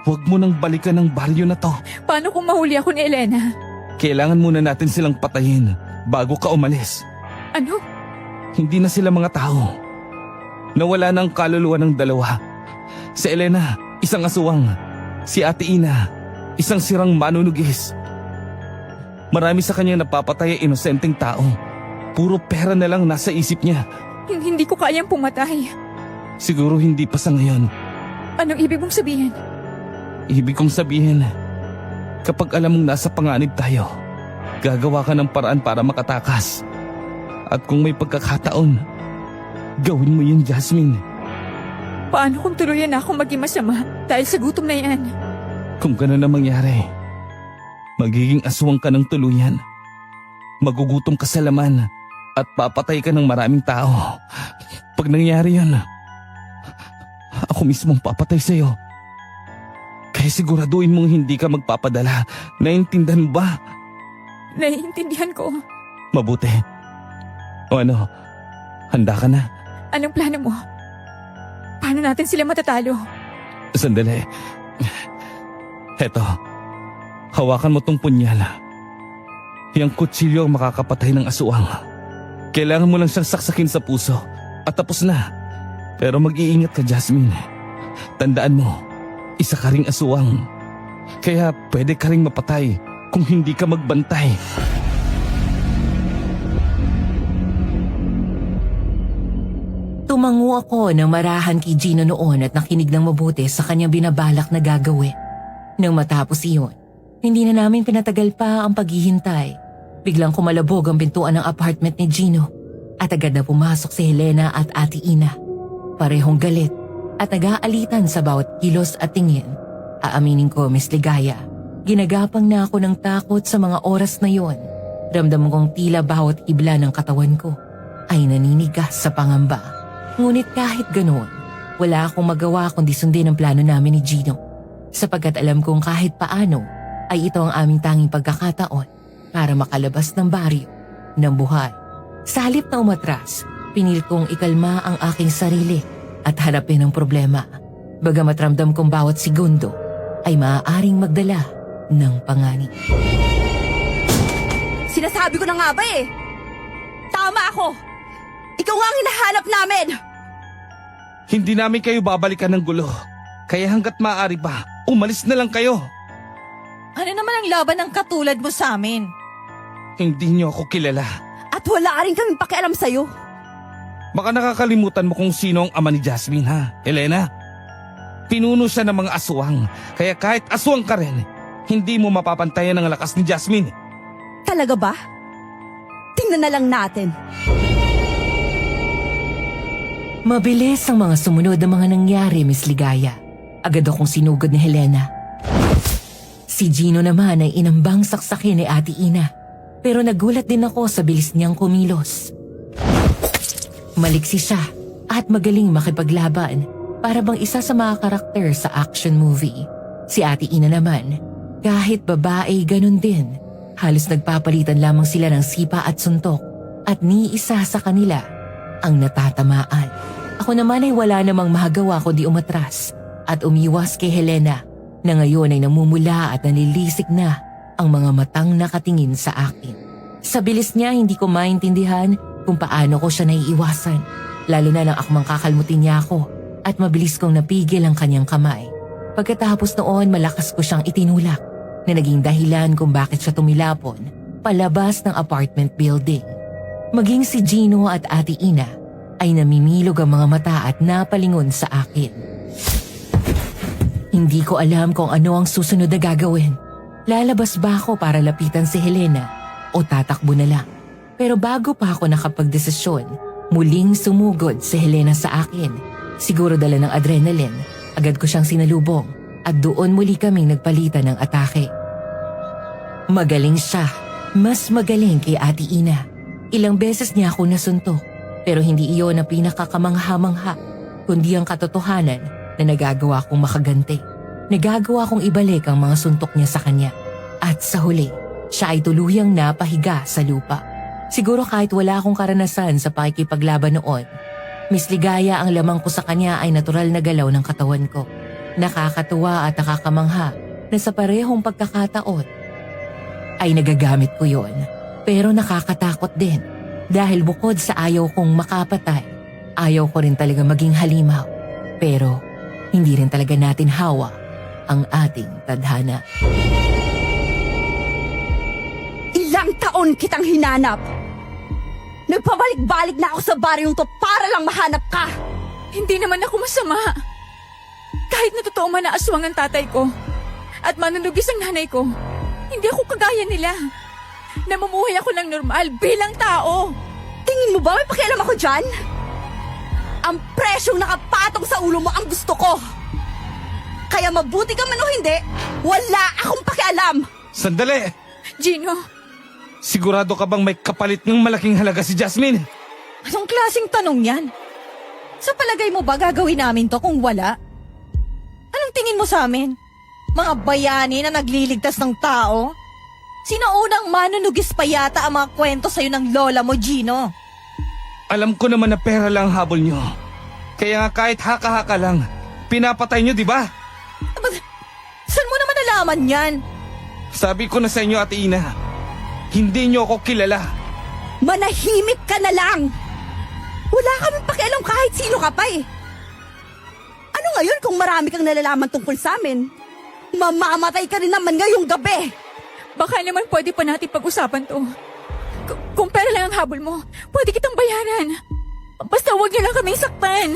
Huwag mo nang balikan ang baryo na to. Paano kung mahuli ako ni Elena? Kailangan muna natin silang patayin bago ka umalis. Ano? Hindi na sila mga tao. Nawala na ang kaluluwa ng dalawa. Si Elena, isang aswang. Si Ate Ina, isang sirang manunugis. Marami sa kanya napapatay ang inosenteng tao. Puro pera na lang nasa isip niya. Hindi ko kayang pumatay. Siguro hindi pa sa ngayon. Anong ibig mong sabihin? Ibig kong sabihin, kapag alam mong nasa panganib tayo, gagawa ka ng paraan para makatakas. At kung may pagkakataon, gawin mo yun, Jasmine. Paano kung tuluyan na akong maging masama dahil sa gutom na yan? Kung gano'n na mangyari, magiging aswang ka ng tuluyan. Magugutom ka sa laman at papatay ka ng maraming tao. Pag nangyari yun, ako mismong papatay sa'yo. Kaya siguraduhin mong hindi ka magpapadala. Naiintindihan mo ba? Naiintindihan ko. Mabuti. O ano, handa ka na? Anong plano mo? Paano natin sila matatalo? Sandali. Heto, hawakan mo tong punyala. Yang kutsilyo ang makakapatay ng aswang. Kailangan mo lang siyang saksakin sa puso at tapos na. Pero mag-iingat ka, Jasmine. Tandaan mo, isa ka ring aswang. Kaya pwede ka ring mapatay kung hindi ka magbantay. Tumango ako ng marahan kay Gino noon at nakinig ng mabuti sa kanyang binabalak na gagawin. Nang matapos iyon, hindi na namin pinatagal pa ang paghihintay. Biglang kumalabog ang pintuan ng apartment ni Gino at agad na pumasok si Helena at Ate Ina. Parehong galit at nag-aalitan sa bawat kilos at tingin. Aaminin ko, Miss Ligaya, ginagapang na ako ng takot sa mga oras na yon. Ramdam kong tila bawat ibla ng katawan ko ay naninigas sa pangamba. Ngunit kahit ganoon, wala akong magawa kundi sundin ang plano namin ni Gino. Sapagkat alam kong kahit paano ay ito ang aming tanging pagkakataon para makalabas ng baryo ng buhay. Sa halip na umatras, pinilit kong ikalma ang aking sarili at harapin ang problema. Bagamat ramdam kong bawat segundo ay maaaring magdala ng panganib. Sinasabi ko na nga ba eh. Tama ako. Ikaw nga ang hinahanap namin. Hindi namin kayo babalikan ng gulo. Kaya hanggat maaari pa, umalis na lang kayo. Ano naman ang laban ng katulad mo sa amin? Hindi niyo ako kilala. At wala rin kaming pakialam sa'yo. Baka nakakalimutan mo kung sino ang ama ni Jasmine, ha, Helena? Pinuno siya ng mga aswang. Kaya kahit aswang ka rin, hindi mo mapapantayan ang lakas ni Jasmine. Talaga ba? Tingnan na lang natin. Mabilis ang mga sumunod na mga nangyari, Miss Ligaya. Agad akong sinugod ni Helena. Si Gino naman ay inambang saksakin ni Ate Ina. Pero nagulat din ako sa bilis niyang kumilos. Maliksi siya at magaling makipaglaban para bang isa sa mga karakter sa action movie. Si Ate Ina naman, kahit babae ganun din. Halos nagpapalitan lamang sila ng sipa at suntok at ni isa sa kanila ang natatamaan. Ako naman ay wala namang mahagawa kundi umatras at umiwas kay Helena na ngayon ay namumula at nanilisik na ang mga matang nakatingin sa akin. Sa bilis niya hindi ko maintindihan kung paano ko siya naiiwasan, lalo na nang akmang kakalmutin niya ako at mabilis kong napigil ang kanyang kamay. Pagkatapos noon malakas ko siyang itinulak na naging dahilan kung bakit siya tumilapon palabas ng apartment building. Maging si Gino at Ate Ina ay namimilog ang mga mata at napalingon sa akin. Hindi ko alam kung ano ang susunod na gagawin. Lalabas ba ako para lapitan si Helena o tatakbo na lang? Pero bago pa ako nakapagdesisyon, muling sumugod si Helena sa akin. Siguro dala ng adrenaline, agad ko siyang sinalubong at doon muli kaming nagpalitan ng atake. Magaling siya, mas magaling kay Ate Ina. Ilang beses niya ako nasuntok, pero hindi iyon ang pinakakamangha-mangha, kundi ang katotohanan na nagagawa kong makaganti. Nagagawa kong ibalik ang mga suntok niya sa kanya. At sa huli, siya ay tuluyang napahiga sa lupa. Siguro kahit wala akong karanasan sa pakikipaglaban noon, Miss Ligaya ang lamang ko sa kanya ay natural na galaw ng katawan ko. Nakakatuwa at nakakamangha na sa parehong pagkakataon ay nagagamit ko yon. Pero nakakatakot din dahil bukod sa ayaw kong makapatay, ayaw ko rin talaga maging halimaw. Pero hindi rin talaga natin hawa ang ating tadhana. Ilang taon kitang hinanap. Nagpabalik-balik na ako sa baryong to para lang mahanap ka. Hindi naman ako masama. Kahit na totoo man na aswang ang tatay ko at manunugis ang nanay ko, hindi ako kagaya nila. Namumuhay ako ng normal bilang tao. Tingin mo ba may pakialam ako dyan? Ang presyong nakapatong sa ulo mo ang gusto ko. Kaya mabuti ka man o hindi, wala akong pakialam. Sandali! Gino, Sigurado ka bang may kapalit ng malaking halaga si Jasmine? Anong klaseng tanong yan? Sa palagay mo ba gagawin namin to kung wala? Anong tingin mo sa amin? Mga bayani na nagliligtas ng tao? Sino unang manunugis pa yata ang mga kwento sa'yo ng lola mo, Gino? Alam ko naman na pera lang ang habol nyo. Kaya nga kahit haka-haka lang, pinapatay nyo, di ba? Saan mo naman nalaman yan? Sabi ko na sa inyo, Ate Ina, hindi nyo ako kilala. Manahimik ka na lang. Wala kaming pakialam kahit sino ka pa eh. Ano ngayon kung marami kang nalalaman tungkol sa amin? Mamamatay ka rin naman ngayong gabi. Baka naman pwede pa natin pag-usapan to. Kung pera lang ang habol mo, pwede kitang bayaran. Basta huwag niyo lang kaming saktan.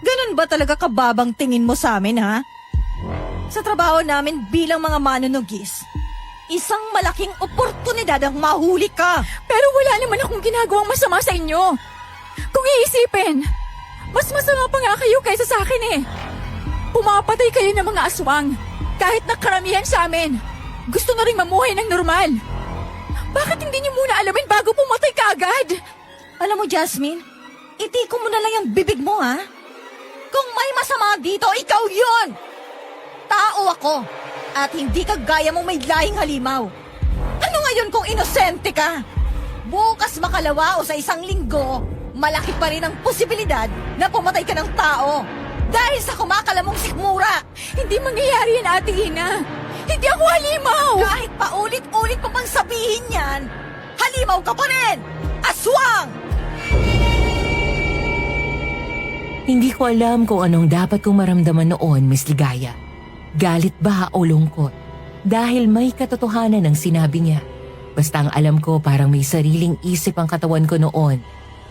Ganun ba talaga kababang tingin mo sa amin, ha? Sa trabaho namin bilang mga manunugis, isang malaking oportunidad ang mahuli ka. Pero wala naman akong ginagawang masama sa inyo. Kung iisipin, mas masama pa nga kayo kaysa sa akin eh. Pumapatay kayo ng mga aswang. Kahit na karamihan sa amin, gusto na rin mamuhay ng normal. Bakit hindi niyo muna alamin bago pumatay ka agad? Alam mo, Jasmine, itiko mo na lang yung bibig mo, ha? Kung may masama dito, ikaw yun! Tao ako, at hindi ka gaya mong may lahing halimaw. Ano ngayon kung inosente ka? Bukas makalawa o sa isang linggo, malaki pa rin ang posibilidad na pumatay ka ng tao. Dahil sa kumakalamong sikmura. Hindi mangyayari yan, Ate Ina. Hindi ako halimaw! Kahit paulit-ulit pa pang sabihin yan, halimaw ka pa rin! Aswang! Hindi ko alam kung anong dapat kong maramdaman noon, Miss Ligaya. Galit ba o lungkot? Dahil may katotohanan ng sinabi niya. Basta ang alam ko parang may sariling isip ang katawan ko noon.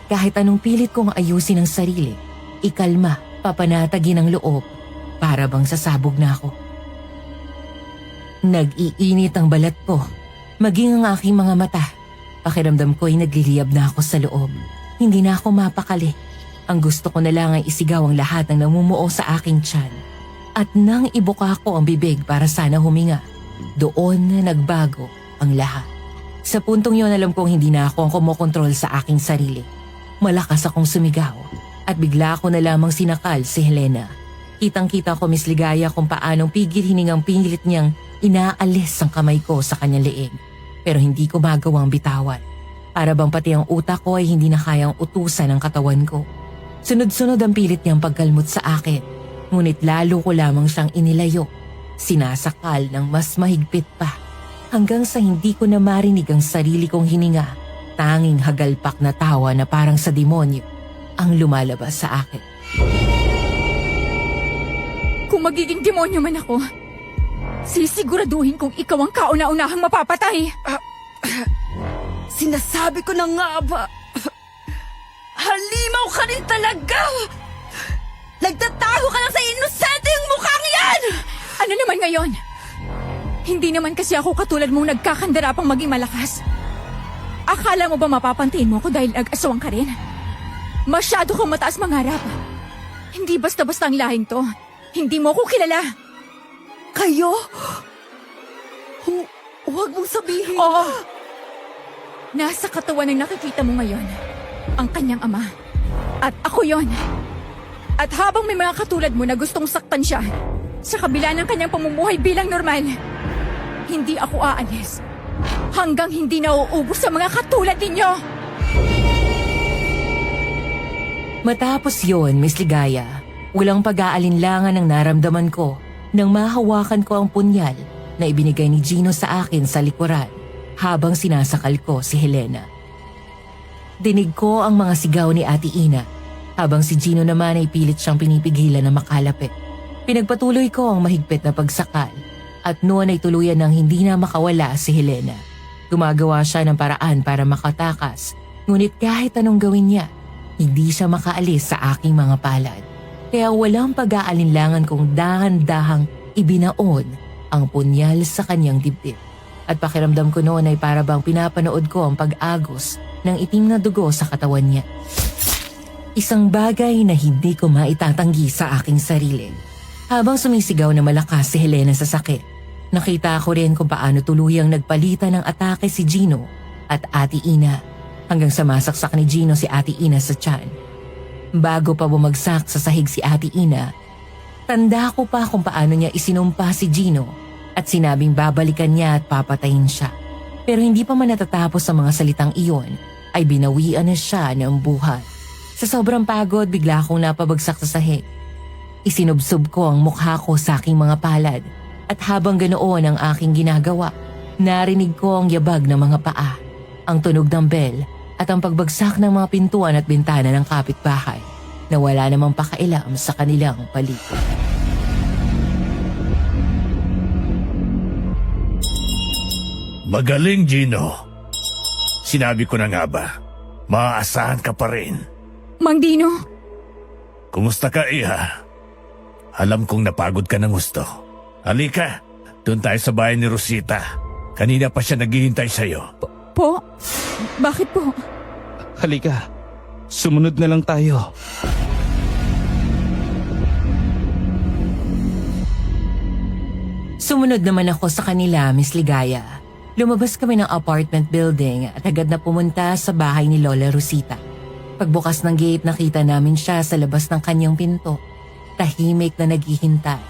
Kahit anong pilit kong ayusin ang sarili, ikalma, papanatagin ang loob, para bang sasabog na ako. Nag-iinit ang balat ko, maging ang aking mga mata. Pakiramdam ko ay nagliliyab na ako sa loob. Hindi na ako mapakali. Ang gusto ko na lang ay isigaw ang lahat ng namumuo sa aking tiyan. At nang ibuka ko ang bibig para sana huminga, doon na nagbago ang lahat. Sa puntong yun alam kong hindi na ako ang kumokontrol sa aking sarili. Malakas akong sumigaw at bigla ko na lamang sinakal si Helena. Kitang-kita ko, Miss Ligaya, kung paanong pigil hiningang pingilit niyang inaalis ang kamay ko sa kanyang leeg. Pero hindi ko magawang bitawan. Para bang pati ang utak ko ay hindi na kayang utusan ang katawan ko. Sunod-sunod ang pilit niyang pagkalmot sa akin. Ngunit lalo ko lamang siyang inilayo. Sinasakal ng mas mahigpit pa. Hanggang sa hindi ko na marinig ang sarili kong hininga. Tanging hagalpak na tawa na parang sa demonyo ang lumalabas sa akin. Kung magiging demonyo man ako, sisiguraduhin kong ikaw ang kauna-unahang mapapatay. Sinasabi ko na nga ba? Halimaw ka rin talaga! Nagtatago ka lang sa inosente yung mukhang yan! Ano naman ngayon? Hindi naman kasi ako katulad mong nagkakandara pang maging malakas. Akala mo ba mapapantiin mo ako dahil nag-aswang ka rin? Masyado kang mataas mangarap. Hindi basta-basta ang lahing to. Hindi mo ako kilala. Kayo? Huwag mong sabihin. Oo. Nasa katawan ng nakikita mo ngayon ang kanyang ama. At ako yon. At habang may mga katulad mo na gustong saktan siya, sa kabila ng kanyang pamumuhay bilang normal, hindi ako aalis hanggang hindi nauubos sa mga katulad ninyo. Matapos yon, Miss Ligaya, walang pag-aalinlangan ang naramdaman ko nang mahawakan ko ang punyal na ibinigay ni Gino sa akin sa likuran habang sinasakal ko si Helena. Dinig ko ang mga sigaw ni Ate Ina habang si Gino naman ay pilit siyang pinipigilan na makalapit. Pinagpatuloy ko ang mahigpit na pagsakal at noon ay tuluyan ng hindi na makawala si Helena. Gumagawa siya ng paraan para makatakas, ngunit kahit anong gawin niya, hindi siya makaalis sa aking mga palad. Kaya walang pag-aalinlangan kung dahan-dahang ibinaon ang punyal sa kanyang dibdib. At pakiramdam ko noon ay para bang pinapanood ko ang pag-agos ng itim na dugo sa katawan niya. Isang bagay na hindi ko maitatanggi sa aking sarili. Habang sumisigaw na malakas si Helena sa sakit, nakita ko rin kung paano tuluyang nagpalitan ng atake si Gino at Ate Ina hanggang sa masaksak ni Gino si Ate Ina sa tiyan. Bago pa bumagsak sa sahig si Ate Ina, tanda ko pa kung paano niya isinumpa si Gino at sinabing babalikan niya at papatayin siya. Pero hindi pa man natatapos ang mga salitang iyon, ay binawian na siya ng buhay. Sa sobrang pagod, bigla akong napabagsak sa sahig. Isinubsob ko ang mukha ko sa aking mga palad at habang ganoon ang aking ginagawa, narinig ko ang yabag ng mga paa, ang tunog ng bell at ang pagbagsak ng mga pintuan at bintana ng kapitbahay na wala namang pakailam sa kanilang paligid. Magaling, Gino. Sinabi ko na nga ba, maaasahan ka pa rin. Mang Dino, Kumusta ka, Iha? Alam kong napagod ka ng gusto. Halika, doon tayo sa bahay ni Rosita. Kanina pa siya naghihintay sa'yo. po? Bakit po? Halika, sumunod na lang tayo. Sumunod naman ako sa kanila, Miss Ligaya. Lumabas kami ng apartment building at agad na pumunta sa bahay ni Lola Rosita. Pagbukas ng gate, nakita namin siya sa labas ng kanyang pinto. Tahimik na naghihintay.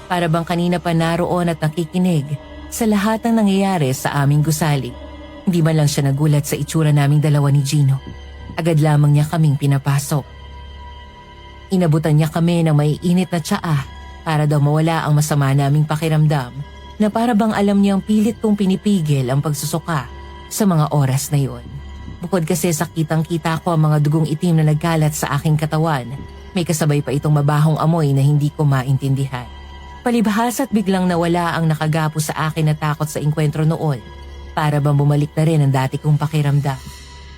Para bang kanina pa naroon at nakikinig sa lahat ng nangyayari sa aming gusali. Hindi man lang siya nagulat sa itsura naming dalawa ni Gino. Agad lamang niya kaming pinapasok. Inabutan niya kami ng maiinit na tsaa para daw mawala ang masama naming pakiramdam na para bang alam niyang pilit kong pinipigil ang pagsusuka sa mga oras na yun. Bukod kasi sa kitang-kita ko ang mga dugong itim na nagkalat sa aking katawan, may kasabay pa itong mabahong amoy na hindi ko maintindihan. Palibhas at biglang nawala ang nakagapo sa akin na takot sa engkwentro noon para bang bumalik na rin ang dati kong pakiramdam.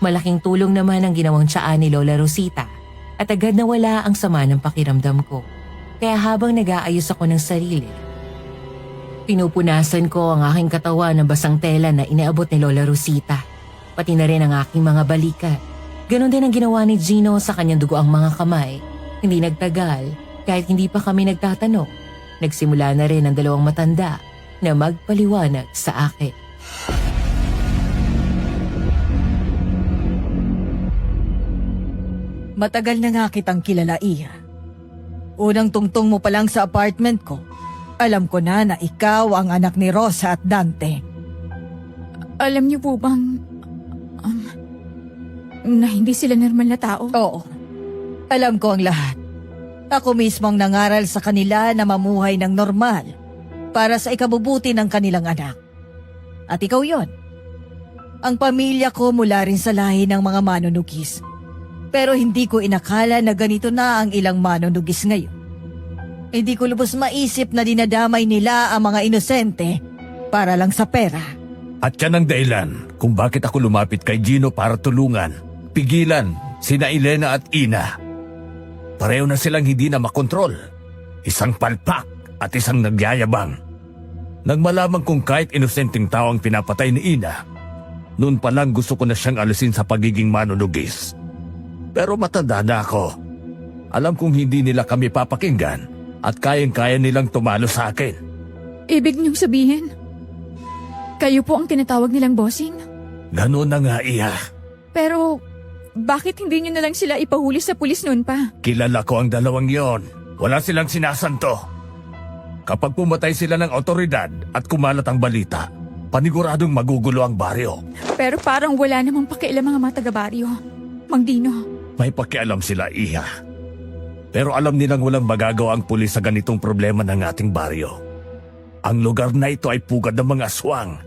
Malaking tulong naman ang ginawang tiyaan ni Lola Rosita at agad nawala ang sama ng pakiramdam ko. Kaya habang nag-aayos ako ng sarili, pinupunasan ko ang aking katawan ng basang tela na inaabot ni Lola Rosita, pati na rin ang aking mga balikat. Ganon din ang ginawa ni Gino sa kanyang dugoang mga kamay. Hindi nagtagal, kahit hindi pa kami nagtatanong, nagsimula na rin ang dalawang matanda na magpaliwanag sa akin. Matagal na nga kitang kilala, Iha. Unang tungtong mo pa lang sa apartment ko, alam ko na ikaw ang anak ni Rosa at Dante. Alam niyo po bang... na hindi sila normal na tao? Oo, alam ko ang lahat. Ako mismo ang nangaral sa kanila na mamuhay ng normal para sa ikabubuti ng kanilang anak. At ikaw yon. Ang pamilya ko mula rin sa lahi ng mga manunugis. Pero hindi ko inakala na ganito na ang ilang manunugis ngayon. Hindi ko lubos maisip na dinadamay nila ang mga inosente para lang sa pera. At yan ang dahilan kung bakit ako lumapit kay Gino para tulungan, pigilan sina Elena at Ina. Pareho na silang hindi na makontrol. Isang palpak at isang nagyayabang. Nang malaman kong kahit inosenteng tao ang pinapatay ni Ina, noon pa lang gusto ko na siyang alisin sa pagiging manunugis. Pero matanda na ako. Alam kong hindi nila kami papakinggan at kayang-kaya nilang tumalo sa akin. Ibig niyong sabihin, kayo po ang tinatawag nilang bossing? Ganoon na nga, Iha. Pero bakit hindi niyo na lang sila ipahuli sa pulis noon pa? Kilala ko ang dalawang yon. Wala silang sinasanto. Kapag pumatay sila ng otoridad at kumalat ang balita, paniguradong magugulo ang baryo. Pero parang wala namang pakialam mga mga taga-baryo. Mang Dino. May pakialam sila, Iha. Pero alam nilang walang magagawa ang pulis sa ganitong problema ng ating baryo. Ang lugar na ito ay pugad ng mga aswang.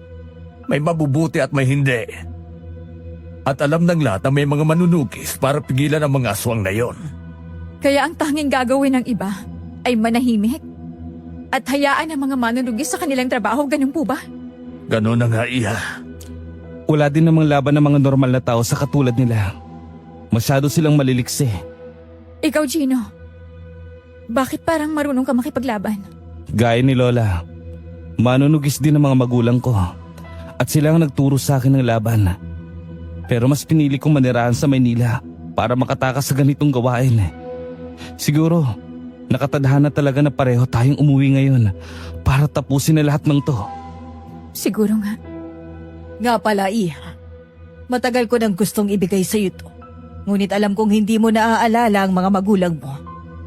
May mabubuti at may hindi. At alam ng lahat na may mga manunugis para pigilan ang mga aswang na yon. Kaya ang tanging gagawin ng iba ay manahimik at hayaan ang mga manunugis sa kanilang trabaho, ganun po ba? Ganon na nga, Iha. Wala din namang laban ng mga normal na tao sa katulad nila. Masyado silang maliliksi. Ikaw, Gino, bakit parang marunong ka makipaglaban? Gaya ni Lola, manunugis din ang mga magulang ko. At sila ang nagturo sa akin ng laban. Pero mas pinili kong manirahan sa Maynila para makatakas sa ganitong gawain. Siguro, nakatadhana talaga na pareho tayong umuwi ngayon para tapusin na lahat ng to. Siguro nga. Nga pala, Iha. Matagal ko nang gustong ibigay sa iyo to. Ngunit alam kong hindi mo naaalala ang mga magulang mo.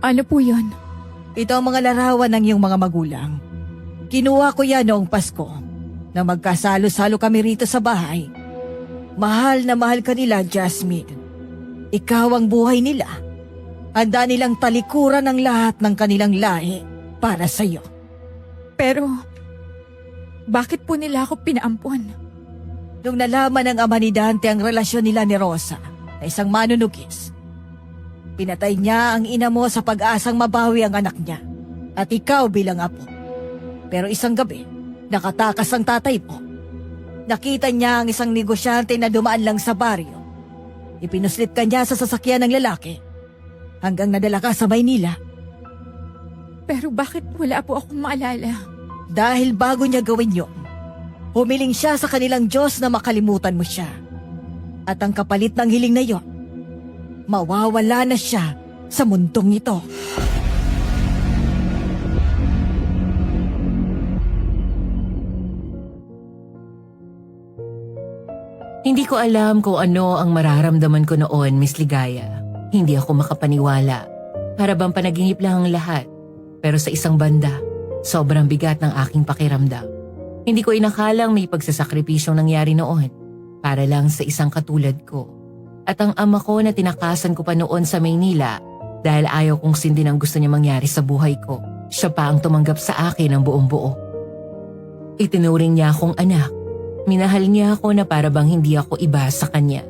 Ano po yun? Ito ang mga larawan ng iyong mga magulang. Kinuha ko yan noong Pasko. Nang magkasalo-salo kami rito sa bahay. Mahal na mahal ka nila, Jasmine. Ikaw ang buhay nila. Handa nilang talikuran ang lahat ng kanilang lahi para sa iyo. Pero, bakit po nila ako pinaampon? Nung nalaman ng ama ni Dante ang relasyon nila ni Rosa na isang manunugis, pinatay niya ang ina mo sa pag-asang mabawi ang anak niya at ikaw bilang apo. Pero isang gabi, nakatakas ang tatay mo. Nakita niya ang isang negosyante na dumaan lang sa baryo. Ipinuslit ka niya sa sasakyan ng lalaki. Hanggang nadala ka sa Maynila. Pero bakit wala po akong maalala? Dahil bago niya gawin yun, humiling siya sa kanilang Diyos na makalimutan mo siya. At ang kapalit ng hiling na yon, mawawala na siya sa mundong ito. Hindi ko alam kung ano ang mararamdaman ko noon, Miss Ligaya. Hindi ako makapaniwala. Para bang panaginip lang ang lahat. Pero sa isang banda, sobrang bigat ng aking pakiramdam. Hindi ko inakalang may pagsasakripisyong nangyari noon para lang sa isang katulad ko. At ang ama ko na tinakasan ko pa noon sa Maynila dahil ayaw kong sindin ang gusto niya mangyari sa buhay ko. Siya pa ang tumanggap sa akin ng buong buo. Itinuring niya akong anak. Minahal niya ako na para bang hindi ako iba sa kanya.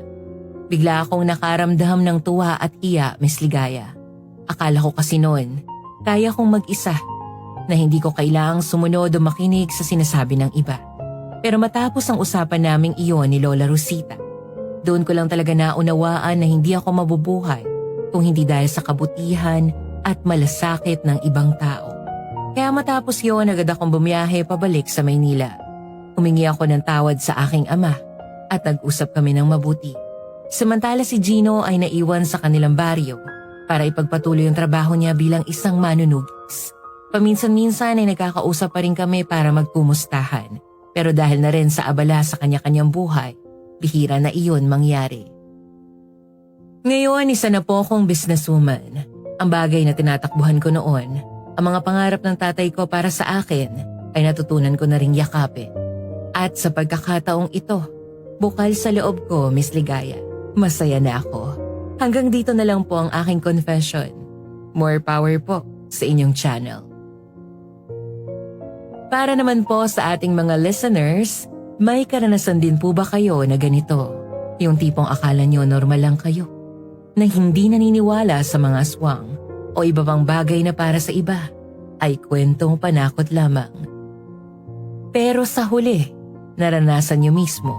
Bigla akong nakaramdam ng tuwa at iya, Miss Ligaya. Akala ko kasi noon, kaya kong mag-isa, na hindi ko kailangang sumunod o makinig sa sinasabi ng iba. Pero matapos ang usapan naming iyon ni Lola Rosita, doon ko lang talaga naunawaan na hindi ako mabubuhay kung hindi dahil sa kabutihan at malasakit ng ibang tao. Kaya matapos yun, agad akong bumiyahe pabalik sa Maynila. Humingi ako ng tawad sa aking ama at nag-usap kami ng mabuti. Samantala si Gino ay naiwan sa kanilang baryo para ipagpatuloy ang trabaho niya bilang isang manunugis. Paminsan-minsan ay nagkakausap pa rin kami para magkumustahan. Pero dahil na rin sa abala sa kanya-kanyang buhay, bihira na iyon mangyari. Ngayon, isa na po akong businesswoman. Ang bagay na tinatakbuhan ko noon, ang mga pangarap ng tatay ko para sa akin ay natutunan ko na ring yakapin. At sa pagkakataong ito, bukal sa loob ko, Miss Ligaya, masaya na ako. Hanggang dito na lang po ang aking confession. More power po sa inyong channel. Para naman po sa ating mga listeners, may karanasan din po ba kayo na ganito? Yung tipong akala nyo normal lang kayo, na hindi naniniwala sa mga aswang o iba pang bagay na para sa iba ay kwentong panakot lamang. Pero sa huli, naranasan nyo mismo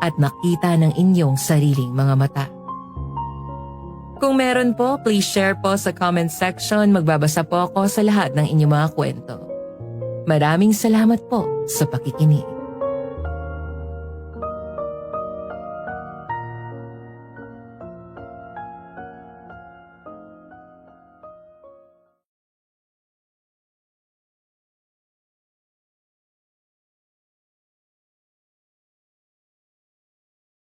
at nakita ng inyong sariling mga mata. Kung meron po, please share po sa comment section. Magbabasa po ako sa lahat ng inyong mga kwento. Maraming salamat po sa pakikinig.